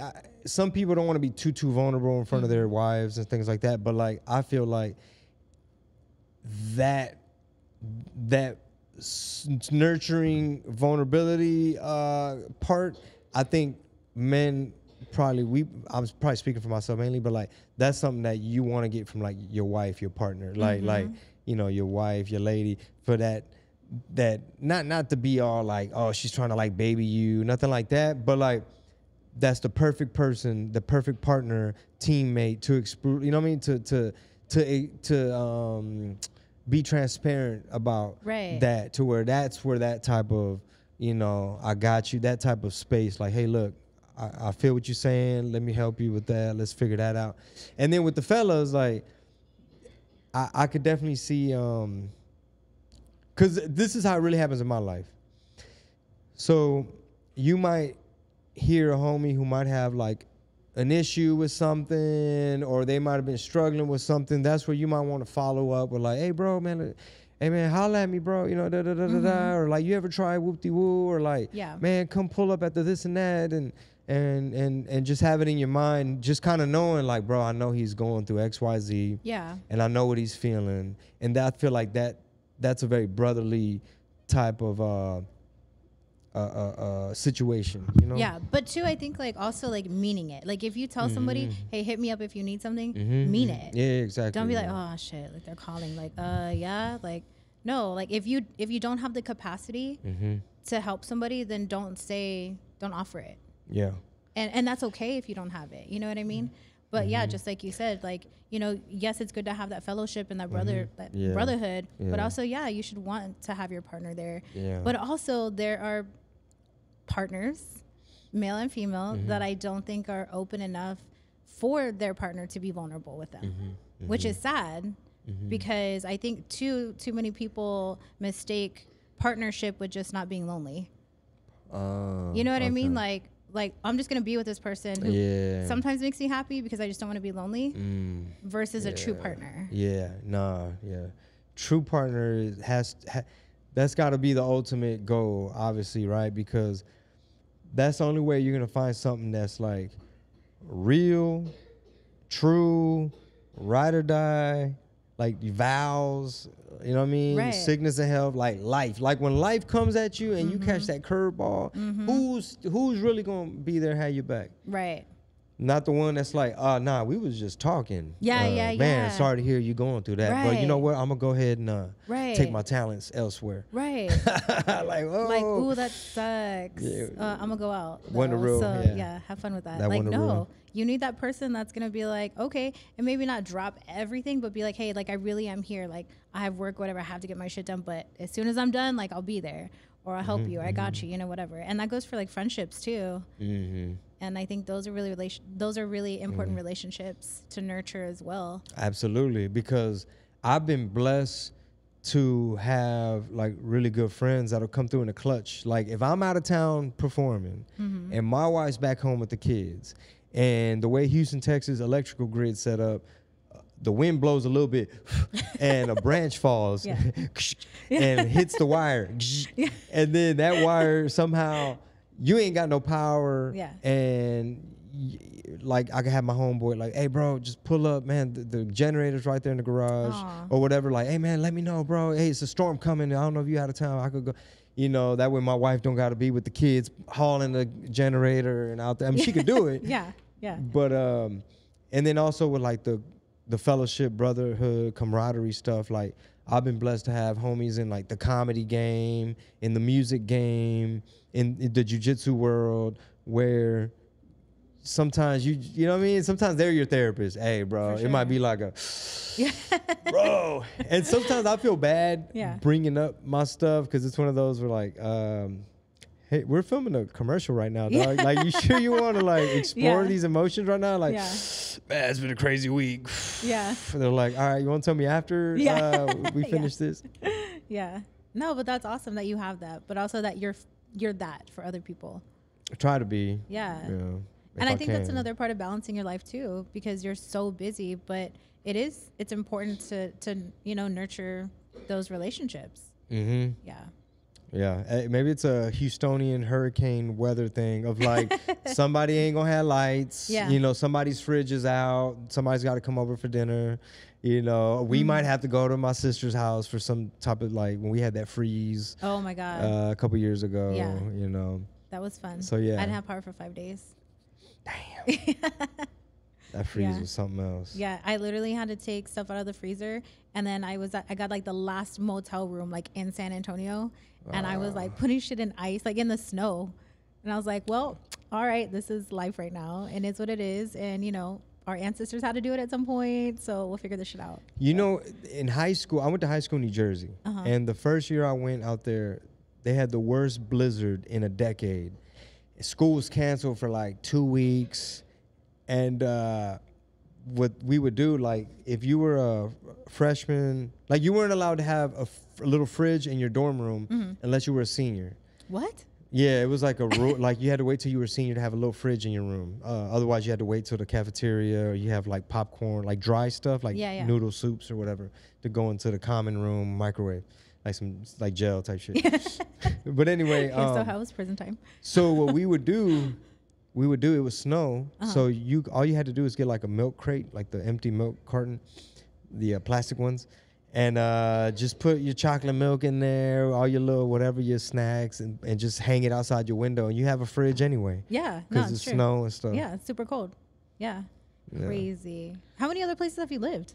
some people don't want to be too vulnerable in front of their wives and things like that, but like I feel like that nurturing vulnerability part, I think men probably, I was probably speaking for myself mainly, but like that's something that you want to get from like your wife, your partner, like your wife, your lady, for that not to be all like, oh, she's trying to like baby you, nothing like that, but like that's the perfect person, the perfect partner, teammate to explore, you know what I mean, to be transparent about that, to where that's where that type of, I got you, that type of space, like, hey, look, I feel what you're saying. Let me help you with that. Let's figure that out. And then with the fellas, like, I could definitely see, because this is how it really happens in my life. So you might hear a homie who might have like an issue with something, or they might have been struggling with something. That's where you might want to follow up with like, hey, bro, man, holla at me, bro, or like, you ever try whoop-de-woo, or like, man, come pull up at the this and that, and just have it in your mind, just kind of knowing like, bro, I know he's going through XYZ, and I know what he's feeling, and I feel like that's a very brotherly type of situation, Yeah, but too, I think like also like meaning it. Like if you tell somebody, hey, hit me up if you need something, mean it. Yeah, exactly. Don't be like, oh shit, like they're calling, like yeah, like no, like if you don't have the capacity to help somebody, then don't offer it. Yeah. And that's okay if you don't have it. You know what I mean? But yeah, just like you said, like, yes, it's good to have that fellowship and that brotherhood, but also, you should want to have your partner there. Yeah. But also there are partners, male and female, that I don't think are open enough for their partner to be vulnerable with them, which is sad, because I think too many people mistake partnership with just not being lonely. You know what I mean? Like I'm just gonna be with this person who sometimes makes me happy because I just don't want to be lonely, versus a true partner. True partner that's got to be the ultimate goal, obviously, right? Because that's the only way you're gonna find something that's like real, true, ride or die, like vows, you know what I mean? Right. Sickness and health, like life. Like when life comes at you and you catch that curveball, who's really gonna be there, have your back? Right. Not the one that's like, nah, we was just talking. Man, sorry to hear you going through that. But you know what? I'm gonna go ahead and take my talents elsewhere. Right. Like, oh. Like, ooh, that sucks. I'm gonna go out. One to rule. So have fun with that. Like, no. You need that person that's going to be like, okay, and maybe not drop everything, but be like, hey, like I really am here. Like I have work, whatever, I have to get my shit done. But as soon as I'm done, like I'll be there, or I'll help you, or I got you, whatever. And that goes for like friendships too. And I think those are really important relationships to nurture as well. Absolutely. Because I've been blessed to have like really good friends that'll come through in the clutch. Like if I'm out of town performing and my wife's back home with the kids, and the way Houston, Texas electrical grid set up, the wind blows a little bit and a branch falls and hits the wire. And then that wire somehow, you ain't got no power. And like I can have my homeboy like, hey bro, just pull up, man. The generator's right there in the garage. Or whatever. Like, hey man, let me know, bro. Hey, it's a storm coming. I don't know if you out of town. I could go. That way my wife don't got to be with the kids hauling the generator and out there. I mean, she could do it. Yeah. But and then also with like the fellowship, brotherhood, camaraderie stuff, like I've been blessed to have homies in like the comedy game, in the music game, in the jiu-jitsu world, where sometimes you know what I mean? Sometimes they're your therapist. Hey, bro, For it might sure. be like a, Yeah. bro. And sometimes I feel bad Yeah. bringing up my stuff because it's one of those where like, hey, we're filming a commercial right now, dog. Yeah. Like, you sure you want to like explore Yeah. these emotions right now? Like, Yeah. man, it's been a crazy week. Yeah. They're like, all right, you want to tell me after Yeah. we Yeah. finish this? Yeah. No, but that's awesome that you have that, but also that you're that for other people. Try to be. Yeah. You know, if And I think that's can. another part of balancing your life too, because you're so busy, but it's important to nurture those relationships. Mm-hmm. Yeah. Yeah, maybe it's a Houstonian hurricane weather thing of like somebody ain't gonna have lights. Yeah. You know, somebody's fridge is out. Somebody's got to come over for dinner. You know, we might have to go to my sister's house for some type of like when we had that freeze Oh my God. a couple years ago. Yeah. You know, That was fun. So, yeah. I didn't have power for 5 days. damn, that freeze Yeah. was something else. Yeah, I literally had to take stuff out of the freezer, and then I got like the last motel room like in San Antonio, and I was like putting shit in ice, like in the snow, and I was like, well, all right, this is life right now, and it's what it is, and our ancestors had to do it at some point, so we'll figure this shit out. You know, in high school, I went to high school in New Jersey, and the first year I went out there, they had the worst blizzard in a decade. School was canceled for like 2 weeks, and what we would do, like if you were a freshman, like you weren't allowed to have a little fridge in your dorm room unless you were a senior. What? Yeah, it was like a rule. Like you had to wait till you were a senior to have a little fridge in your room. Otherwise, you had to wait till the cafeteria, or you have like popcorn, like dry stuff, like noodle soups or whatever, to go into the common room microwave, like some like gel type shit. But anyway, So how was prison time? so what we would do, it was snow. So all you had to do is get like a milk crate, like the empty milk carton, the plastic ones, and just put your chocolate milk in there, all your little whatever your snacks, and just hang it outside your window, and you have a fridge anyway. Yeah, because it's true. snow and stuff. Yeah, it's super cold. Yeah. Crazy. How many other places have you lived?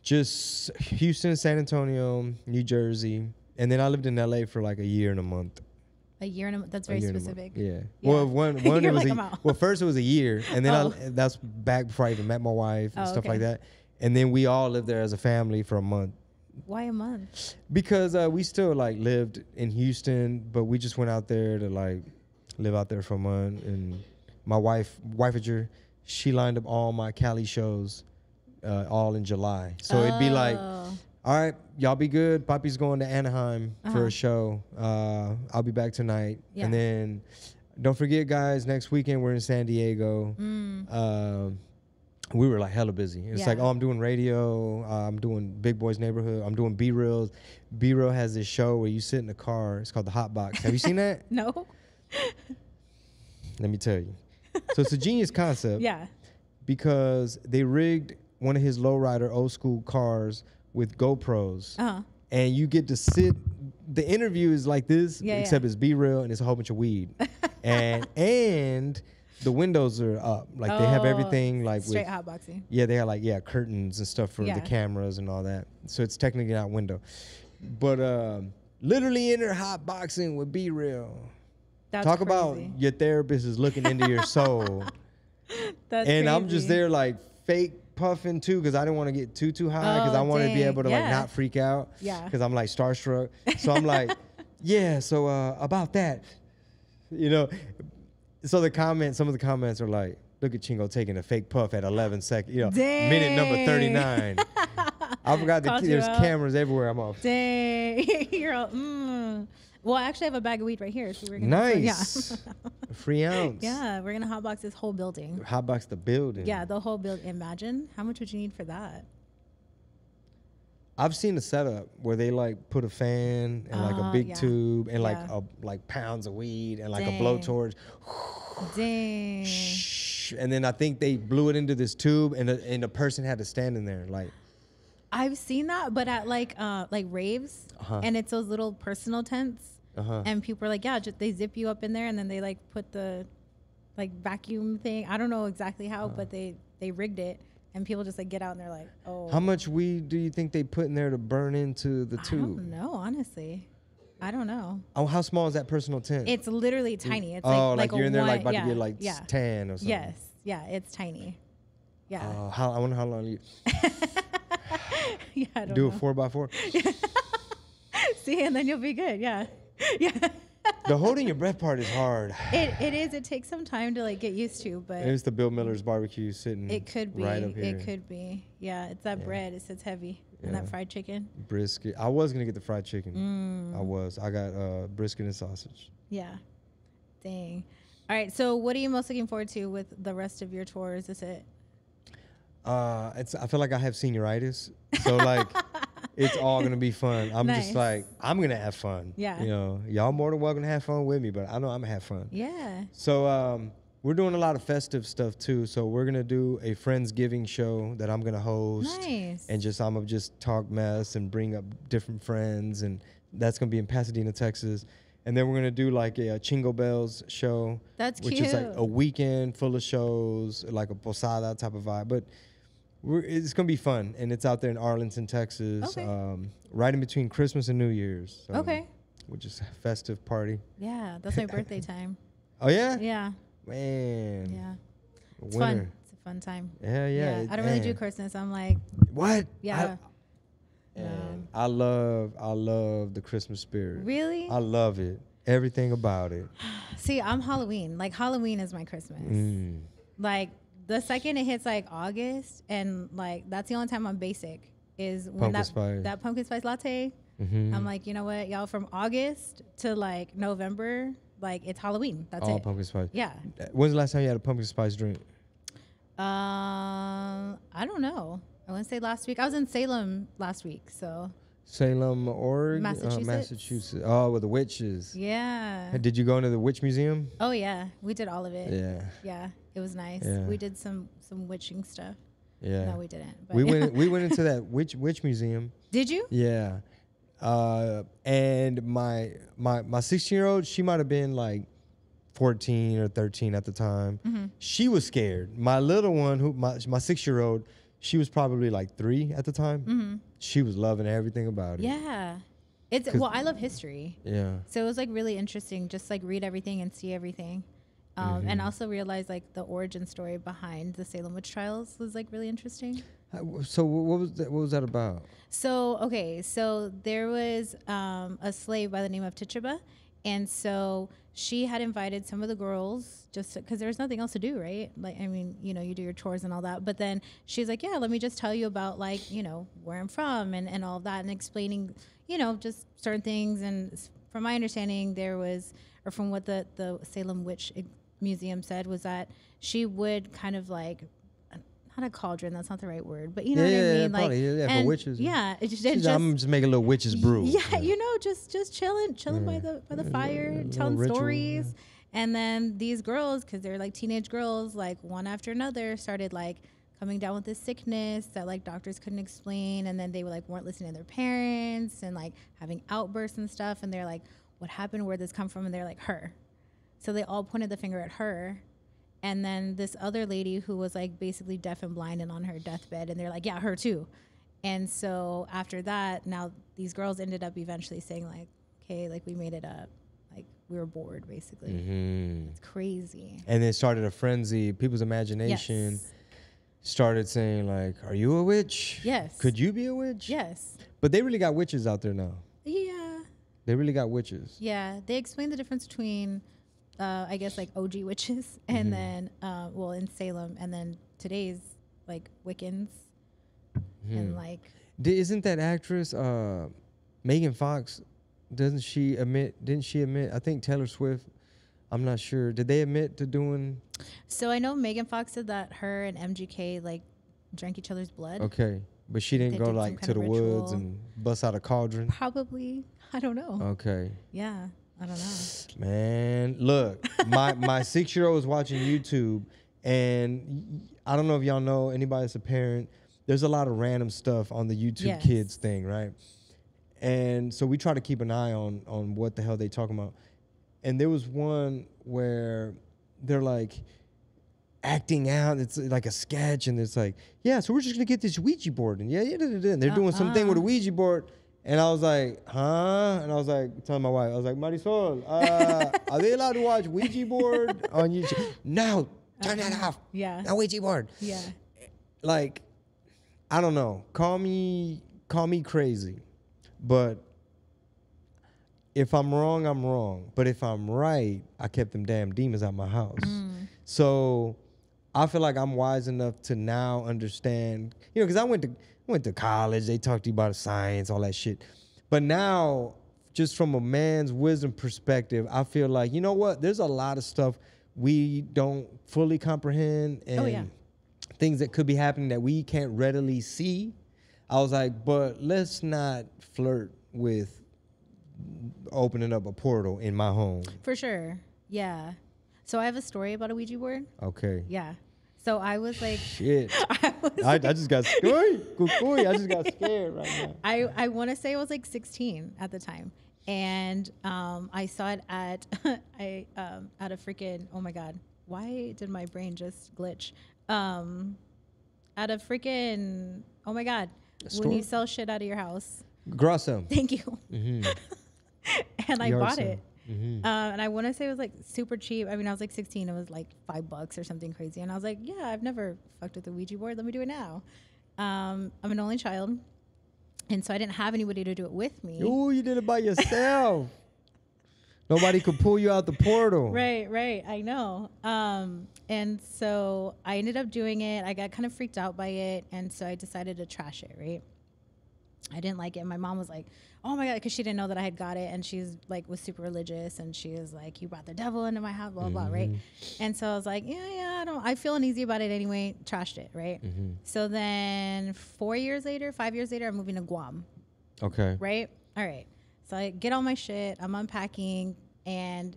Just Houston, San Antonio, New Jersey, and then I lived in LA for like a year and a month. A year and a month. That's very specific. Yeah. Yeah. Well, one You're it was like, I'm out. well, first it was a year, and then Oh. that's back before I even met my wife and stuff okay. like that. And then we all lived there as a family for a month Why a month? because we still like lived in Houston, but we just went out there to like live out there for a month. And my wifeager, she lined up all my Cali shows all in July. So it'd be like, Oh. all right, y'all be good. Papi's going to Anaheim for Uh-huh. a show. I'll be back tonight. Yeah. And then don't forget, guys, next weekend we're in San Diego. We were like hella busy. It's Yeah. like, oh, I'm doing radio. I'm doing Big Boys Neighborhood. I'm doing B-Reels. B-Reel has this show where you sit in the car. It's called The Hot Box. Have you seen that? No? Let me tell you. So it's a genius concept. Yeah. Because they rigged one of his lowrider old school cars with GoPros. Uh-huh. And you get to sit. The interview is like this, Yeah, except yeah. it's B-Real and it's a whole bunch of weed. and the windows are up. Like they have everything like straight with, hotboxing. yeah, they have like curtains and stuff for Yeah. the cameras and all that. So it's technically not window. But literally in there hot boxing with B-Real. That's Talk crazy. about your therapist is looking into your soul. That's And I'm just crazy. there like fake puffing too because I didn't want to get too high because Oh, I wanted to be dang. able to like Yeah. not freak out. Yeah. Because I'm like starstruck. So I'm like, yeah. So about that, you know. So some of the comments are like, look at Chingo taking a fake puff at 11 seconds. You know, minute number Dang. 39. I forgot Caught you there's out. cameras everywhere. I'm off. Dang. You're all, Well, I actually have a bag of weed right here. So we're gonna, Nice. A free ounce. Yeah, we're gonna hotbox this whole building. Hotbox the building. Yeah, the whole building. Imagine how much would you need for that? I've seen a setup where they like put a fan and like a big yeah. tube and Yeah. like pounds of weed and like Dang. a blowtorch. Dang. Shh. And then I think they blew it into this tube and the person had to stand in there like. I've seen that, but at like raves, and it's those little personal tents, and people are like, yeah, they zip you up in there, and then they like put the like vacuum thing. I don't know exactly how, but they rigged it, and people just like get out and they're like, oh. How much weed do you think they put in there to burn into the tube? I don't know, honestly. I don't know. Oh, how small is that personal tent? It's literally tiny. It's like you're in there like about yeah, to get like yeah. tan or something. Yes, yeah, it's tiny. Yeah. I wonder how long you Yeah, I don't do know. a 4x4. See, and then you'll be good. Yeah, yeah. The holding your breath part is hard. It is. It takes some time to like get used to, but It's the Bill Miller's barbecue sitting. it could be. right up here. It could be. Yeah, it's that bread. It sits heavy, and that fried chicken. Brisket. I was gonna get the fried chicken. I got brisket and sausage. Yeah. Dang. All right. So, what are you most looking forward to with the rest of your tour? Is this it? I feel like I have senioritis, so like it's all gonna be fun. I'm Nice. just like I'm gonna have fun. Yeah. You know, y'all more than welcome to have fun with me, but I know I'm gonna have fun. Yeah. So we're doing a lot of festive stuff too. So we're gonna do a Friendsgiving show that I'm gonna host. Nice. And I'm gonna just talk mess and bring up different friends, and that's gonna be in Pasadena, Texas. And then we're gonna do like a Chingo Bells show. That's which cute. is like a weekend full of shows, like a posada type of vibe. But it's gonna be fun, and it's out there in Arlington, Texas, Okay. right in between Christmas and New Year's. So, Okay. which is a festive party. Yeah, that's my birthday time. Oh yeah, Yeah. man. Yeah. It's Winner. fun. It's a fun time. Yeah. I don't really do man. Christmas. I'm like, What? yeah. And I love the Christmas spirit. Really? I love it. Everything about it. See, I'm Halloween. Like Halloween is my Christmas. Like the second it hits like August, and like that's the only time I'm basic is when that pumpkin spice latte. I'm like, you know what, y'all, from August to like November, like it's Halloween. That's All it. pumpkin spice. Yeah. When's the last time you had a pumpkin spice drink? I don't know. I want to say last week. I was in Salem last week, so. Salem, Oregon, Massachusetts. Massachusetts. Oh, with the witches. Yeah. Did you go into the witch museum? Oh yeah, we did all of it. Yeah. Yeah, it was nice. Yeah. We did some witching stuff. Yeah. No, we didn't. But We went into that witch museum. Did you? Yeah. And my 16-year-old, she might have been like 14 or 13 at the time. She was scared. My little one, my 6-year-old, she was probably like 3 at the time. She was loving everything about it. Yeah. I love history. Yeah. So it was like really interesting, just like read everything and see everything. And also realize like the origin story behind the Salem witch trials was like really interesting. So what was that about? So, okay. So there was a slave by the name of Tituba. And so she had invited some of the girls just because there was nothing else to do, right? Like, I mean, you know, you do your chores and all that. But then she's like, yeah, let me just tell you about like, you know, where I'm from and all of that, and explaining, you know, just certain things. And from my understanding, there was, or from what the Salem Witch Museum said, was that she would kind of like, not a cauldron, that's not the right word, but you know what I mean? Like, for witches. Yeah. I'm just making a little witch's brew. Yeah, you know, just chilling by the fire, telling ritual, stories. And then these girls, because they're like teenage girls, like one after another started like coming down with this sickness that like doctors couldn't explain. And then they were like weren't listening to their parents and like having outbursts and stuff. And they're like, what happened? Where'd this come from? And they're like, her. So they all pointed the finger at her. And then this other lady who was like basically deaf and blind and on her deathbed, and they're like, yeah, her too. And so after that, now these girls ended up eventually saying like, okay, like we made it up. Like we were bored basically. It's crazy. And it started a frenzy. People's imagination started saying like, are you a witch? Yes. Could you be a witch? Yes. But they really got witches out there now. Yeah. They really got witches. Yeah. They explained the difference between I guess like OG witches and then well in Salem, and then today's like Wiccans and like Isn't that actress Megan Fox, didn't she admit, I think Taylor Swift, I'm not sure, did they admit to doing? So I know Megan Fox said that her and MGK like drank each other's blood. Okay, but she didn't They go did like some to kind the of woods ritual. and bust out a cauldron. Probably. I don't know. Okay. Yeah. I don't know. Man, look, my 6-year-old was watching YouTube, and I don't know if y'all know, anybody that's a parent, there's a lot of random stuff on the YouTube Kids thing, right? And so we try to keep an eye on what the hell they talking about. And there was one where they're like acting out. It's like a sketch, and it's like, yeah, so we're just gonna get this Ouija board, and and they're doing something with a Ouija board, and I was like, huh? And I was like, telling my wife, I was like, Marisol, are they allowed to watch Ouija board on YouTube? No, turn that off. Yeah. No Ouija board. Yeah. Like, I don't know. Call me crazy, but if I'm wrong, I'm wrong. But if I'm right, I kept them damn demons out my house. So I feel like I'm wise enough to now understand, because I went to college. They talked to you about science, all that shit. But now, just from a man's wisdom perspective, I feel like, you know what? There's a lot of stuff we don't fully comprehend, and things that could be happening that we can't readily see. I was like, but let's not flirt with opening up a portal in my home. For sure. Yeah. So I have a story about a Ouija board. Okay. Yeah. So I was like, shit. I just got scared. I just got scared right now. I want to say I was like 16 at the time. And I saw it at at a freaking, oh my God, why did my brain just glitch? At a freaking, oh my God, when you sell shit out of your house. Grosso. Thank you. And I bought it. And I want to say it was like super cheap. I mean, I was like 16. It was like $5 or something crazy. And I was like, yeah, I've never fucked with a Ouija board. Let me do it now. I'm an only child. And so I didn't have anybody to do it with me. Ooh, you did it by yourself. Nobody could pull you out the portal. Right. I know. And so I ended up doing it. I got kind of freaked out by it. And so I decided to trash it, right? I didn't like it. My mom was like, oh my God, because she didn't know that I had got it. And she's like, was super religious. And she was like, you brought the devil into my house, blah, blah, right? And so I was like, yeah, I feel uneasy about it anyway. Trashed it, right? So then 5 years later, I'm moving to Guam. Okay. Right? All right. So I get all my shit. I'm unpacking. And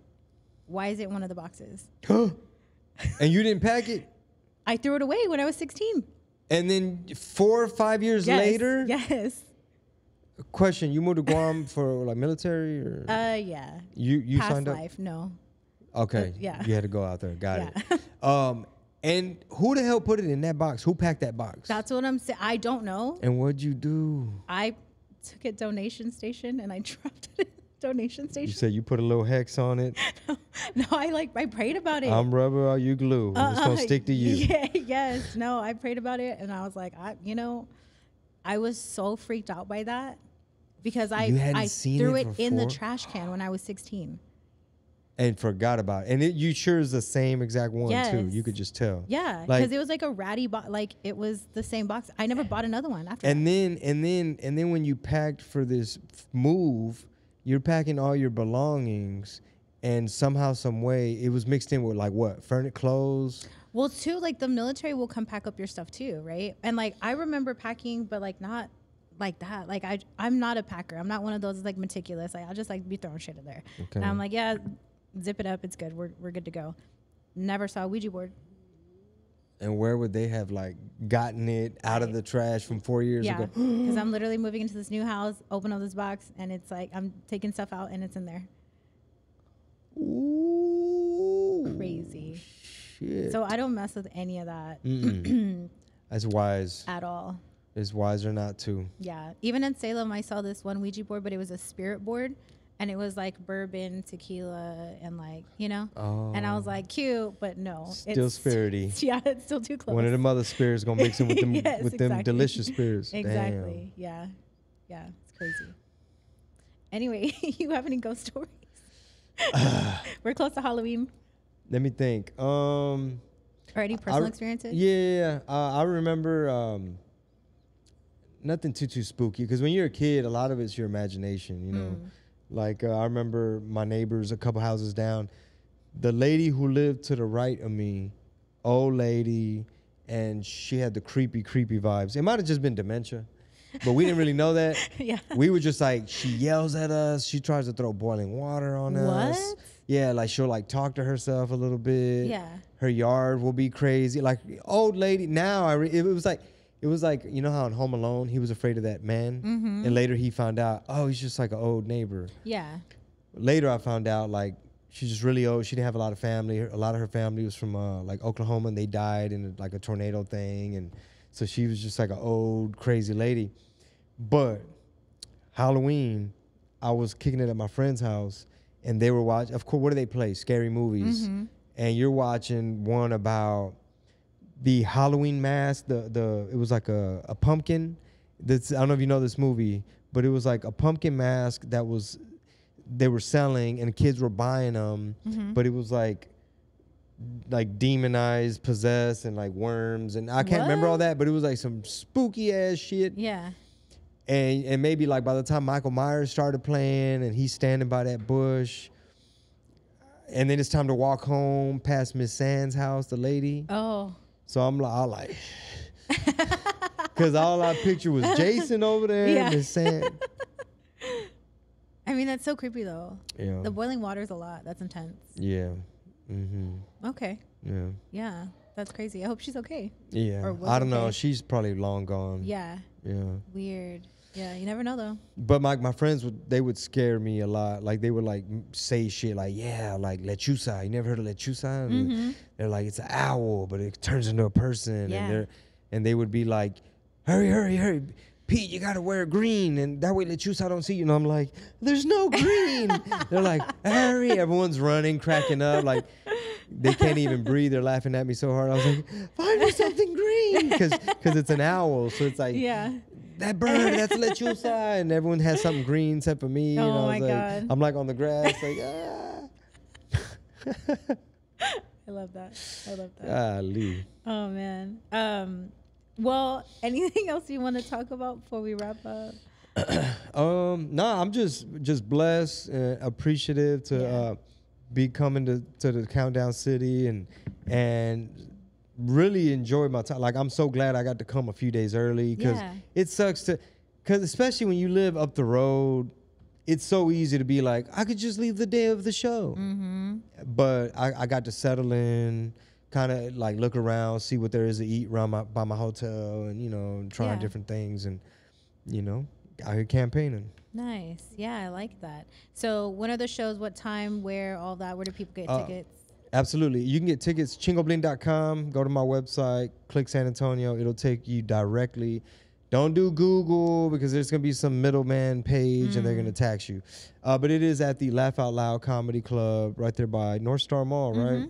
why is it in one of the boxes? And you didn't pack it? I threw it away when I was 16. And then 4 or 5 years later? Yes. Question, you moved to Guam for like military or? Yeah. You Past signed up? life, no. Okay. Yeah. You had to go out there. Got it. And who the hell put it in that box? Who packed that box? That's what I'm saying. I don't know. And what'd you do? I took it donation station and I dropped it in the donation station. You said you put a little hex on it? No, I prayed about it. I'm rubber, are you glue? It's going to stick to you. Yeah, yes. No, I prayed about it and I was like, I was so freaked out by that because I threw it in the trash can when I was 16. And forgot about it. And you sure is the same exact one too. You could just tell. Yeah, because it was like a ratty box. Like it was the same box. I never bought another one after. And then when you packed for this move, you're packing all your belongings, and somehow, some way, it was mixed in with like what? Furniture, clothes. Well, too, like the military will come pack up your stuff too, right? And like I remember packing, but like not like that. Like I'm not a packer. I'm not one of those that's like meticulous. Like I'll just like be throwing shit in there. Okay. And I'm like, yeah, zip it up. It's good. We're good to go. Never saw a Ouija board. And where would they have like gotten it out of the trash from 4 years ago? Because I'm literally moving into this new house, open up this box, and it's like I'm taking stuff out and it's in there. Ooh. Crazy. Shit. So I don't mess with any of that. That's wise. At all. It's wiser not to. Yeah. Even in Salem, I saw this one Ouija board, but it was a spirit board. And it was like bourbon, tequila, and like, Oh. And I was like, cute, but no. Still spirity. Yeah, it's still too close. One of them other spirits going to mix in with them them delicious spirits. Exactly. Damn. Yeah. It's crazy. Anyway, you have any ghost stories? We're close to Halloween. Let me think. Or any personal experiences? Yeah. I remember nothing too spooky, because when you're a kid, a lot of it's your imagination, you know. Like I remember my neighbors a couple houses down, the lady who lived to the right of me, old lady, and she had the creepy vibes. It might have just been dementia, but we didn't really know that. Yeah. We were just like, she yells at us. She tries to throw boiling water on us. What? Yeah, like she'll like talk to herself a little bit. Yeah. Her yard will be crazy. Like old lady. Now it was like, you know how in Home Alone he was afraid of that man, and later he found out, oh, he's just like an old neighbor. Yeah. Later I found out like she's just really old. She didn't have a lot of family. A lot of her family was from like Oklahoma, and they died in like a tornado thing, and so she was just like an old crazy lady. But Halloween, I was kicking it at my friend's house, and they were watching. Of course, what do they play? Scary movies, and you're watching one about the Halloween mask. It was like a pumpkin. I don't know if you know this movie, but it was like a pumpkin mask that they were selling, and kids were buying them, but it was like demonized, possessed, and like worms, and I can't remember all that, but it was like some spooky ass shit. Yeah. And maybe like by the time Michael Myers started playing and he's standing by that bush, and then it's time to walk home past Miss Sand's house, the lady. Oh. So I'm like, because all I pictured was Jason over there, Yeah. Miss Sand. I mean, that's so creepy though. Yeah. The boiling water's a lot. That's intense. Yeah. Mm-hmm. Okay. Yeah. Yeah. That's crazy. I hope she's okay. Yeah. Or was I don't know. okay. She's probably long gone. Yeah. Yeah. Weird. Yeah. You never know though. But my friends would scare me a lot. Like they would like say shit like, yeah, like lechuza. You never heard of lechuza? And they're like, it's an owl, but it turns into a person. Yeah. And they would be like, hurry. Pete, you gotta wear green, and that way lechuza don't see you. And I'm like, there's no green. They're like, hurry. Everyone's running, cracking up. Like they can't even breathe. They're laughing at me so hard. I was like, find me something green. Because it's an owl. So it's like, Yeah. that bird, that's lechuza, and everyone has something green except for me. Oh and I was my like, God. I'm like on the grass, like I love that. Golly. Oh man. Well, anything else you want to talk about before we wrap up? No, I'm just blessed and appreciative to be coming to the Countdown City and really enjoy my time. Like I'm so glad I got to come a few days early because it sucks because especially when you live up the road, it's so easy to be like, I could just leave the day of the show. But I got to settle in, kind of like look around, see what there is to eat around by my hotel, and trying different things, and out here campaigning. Nice. Yeah, I like that. So when are the shows? What time? Where? All that? Where do people get tickets? Absolutely. You can get tickets, chingobling.com. Go to my website, click San Antonio. It'll take you directly. Don't do Google because there's going to be some middleman page and they're going to tax you. But it is at the Laugh Out Loud Comedy Club right there by North Star Mall, right?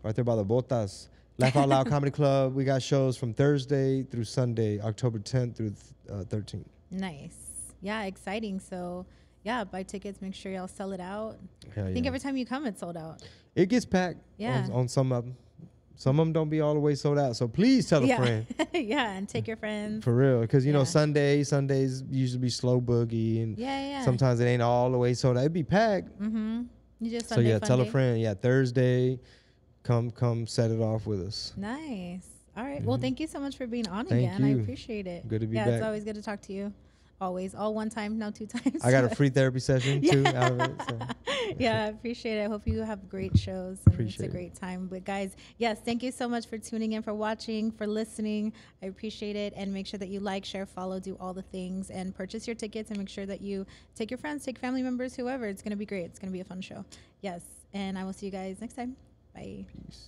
Right there by the Botas. Laugh Out Loud Comedy Club. We got shows from Thursday through Sunday, October 10th through 13th. Nice. Yeah, exciting. So, yeah, buy tickets. Make sure y'all sell it out. Hell I think every time you come, it's sold out. It gets packed on some of them. Some of them don't be all the way sold out. So please tell a friend. Yeah, and take your friends. For real. Because, Sundays usually be slow boogie. And sometimes it ain't all the way sold out. It'd be packed. You just Sunday, tell a friend. Yeah, Thursday, come set it off with us. Nice. All right. Well, thank you so much for being on Thank again. you. I appreciate it. Good to be back. Yeah, it's always good to talk to you. Always. All one time, now 2 times. I got a free therapy session too out of it. So. Yeah, I appreciate it. I hope you have great shows. And it's a great time. But guys, yes, thank you so much for tuning in, for watching, for listening. I appreciate it. And make sure that you like, share, follow, do all the things, and purchase your tickets, and make sure that you take your friends, take family members, whoever. It's going to be great. It's going to be a fun show. Yes. And I will see you guys next time. Bye. Peace.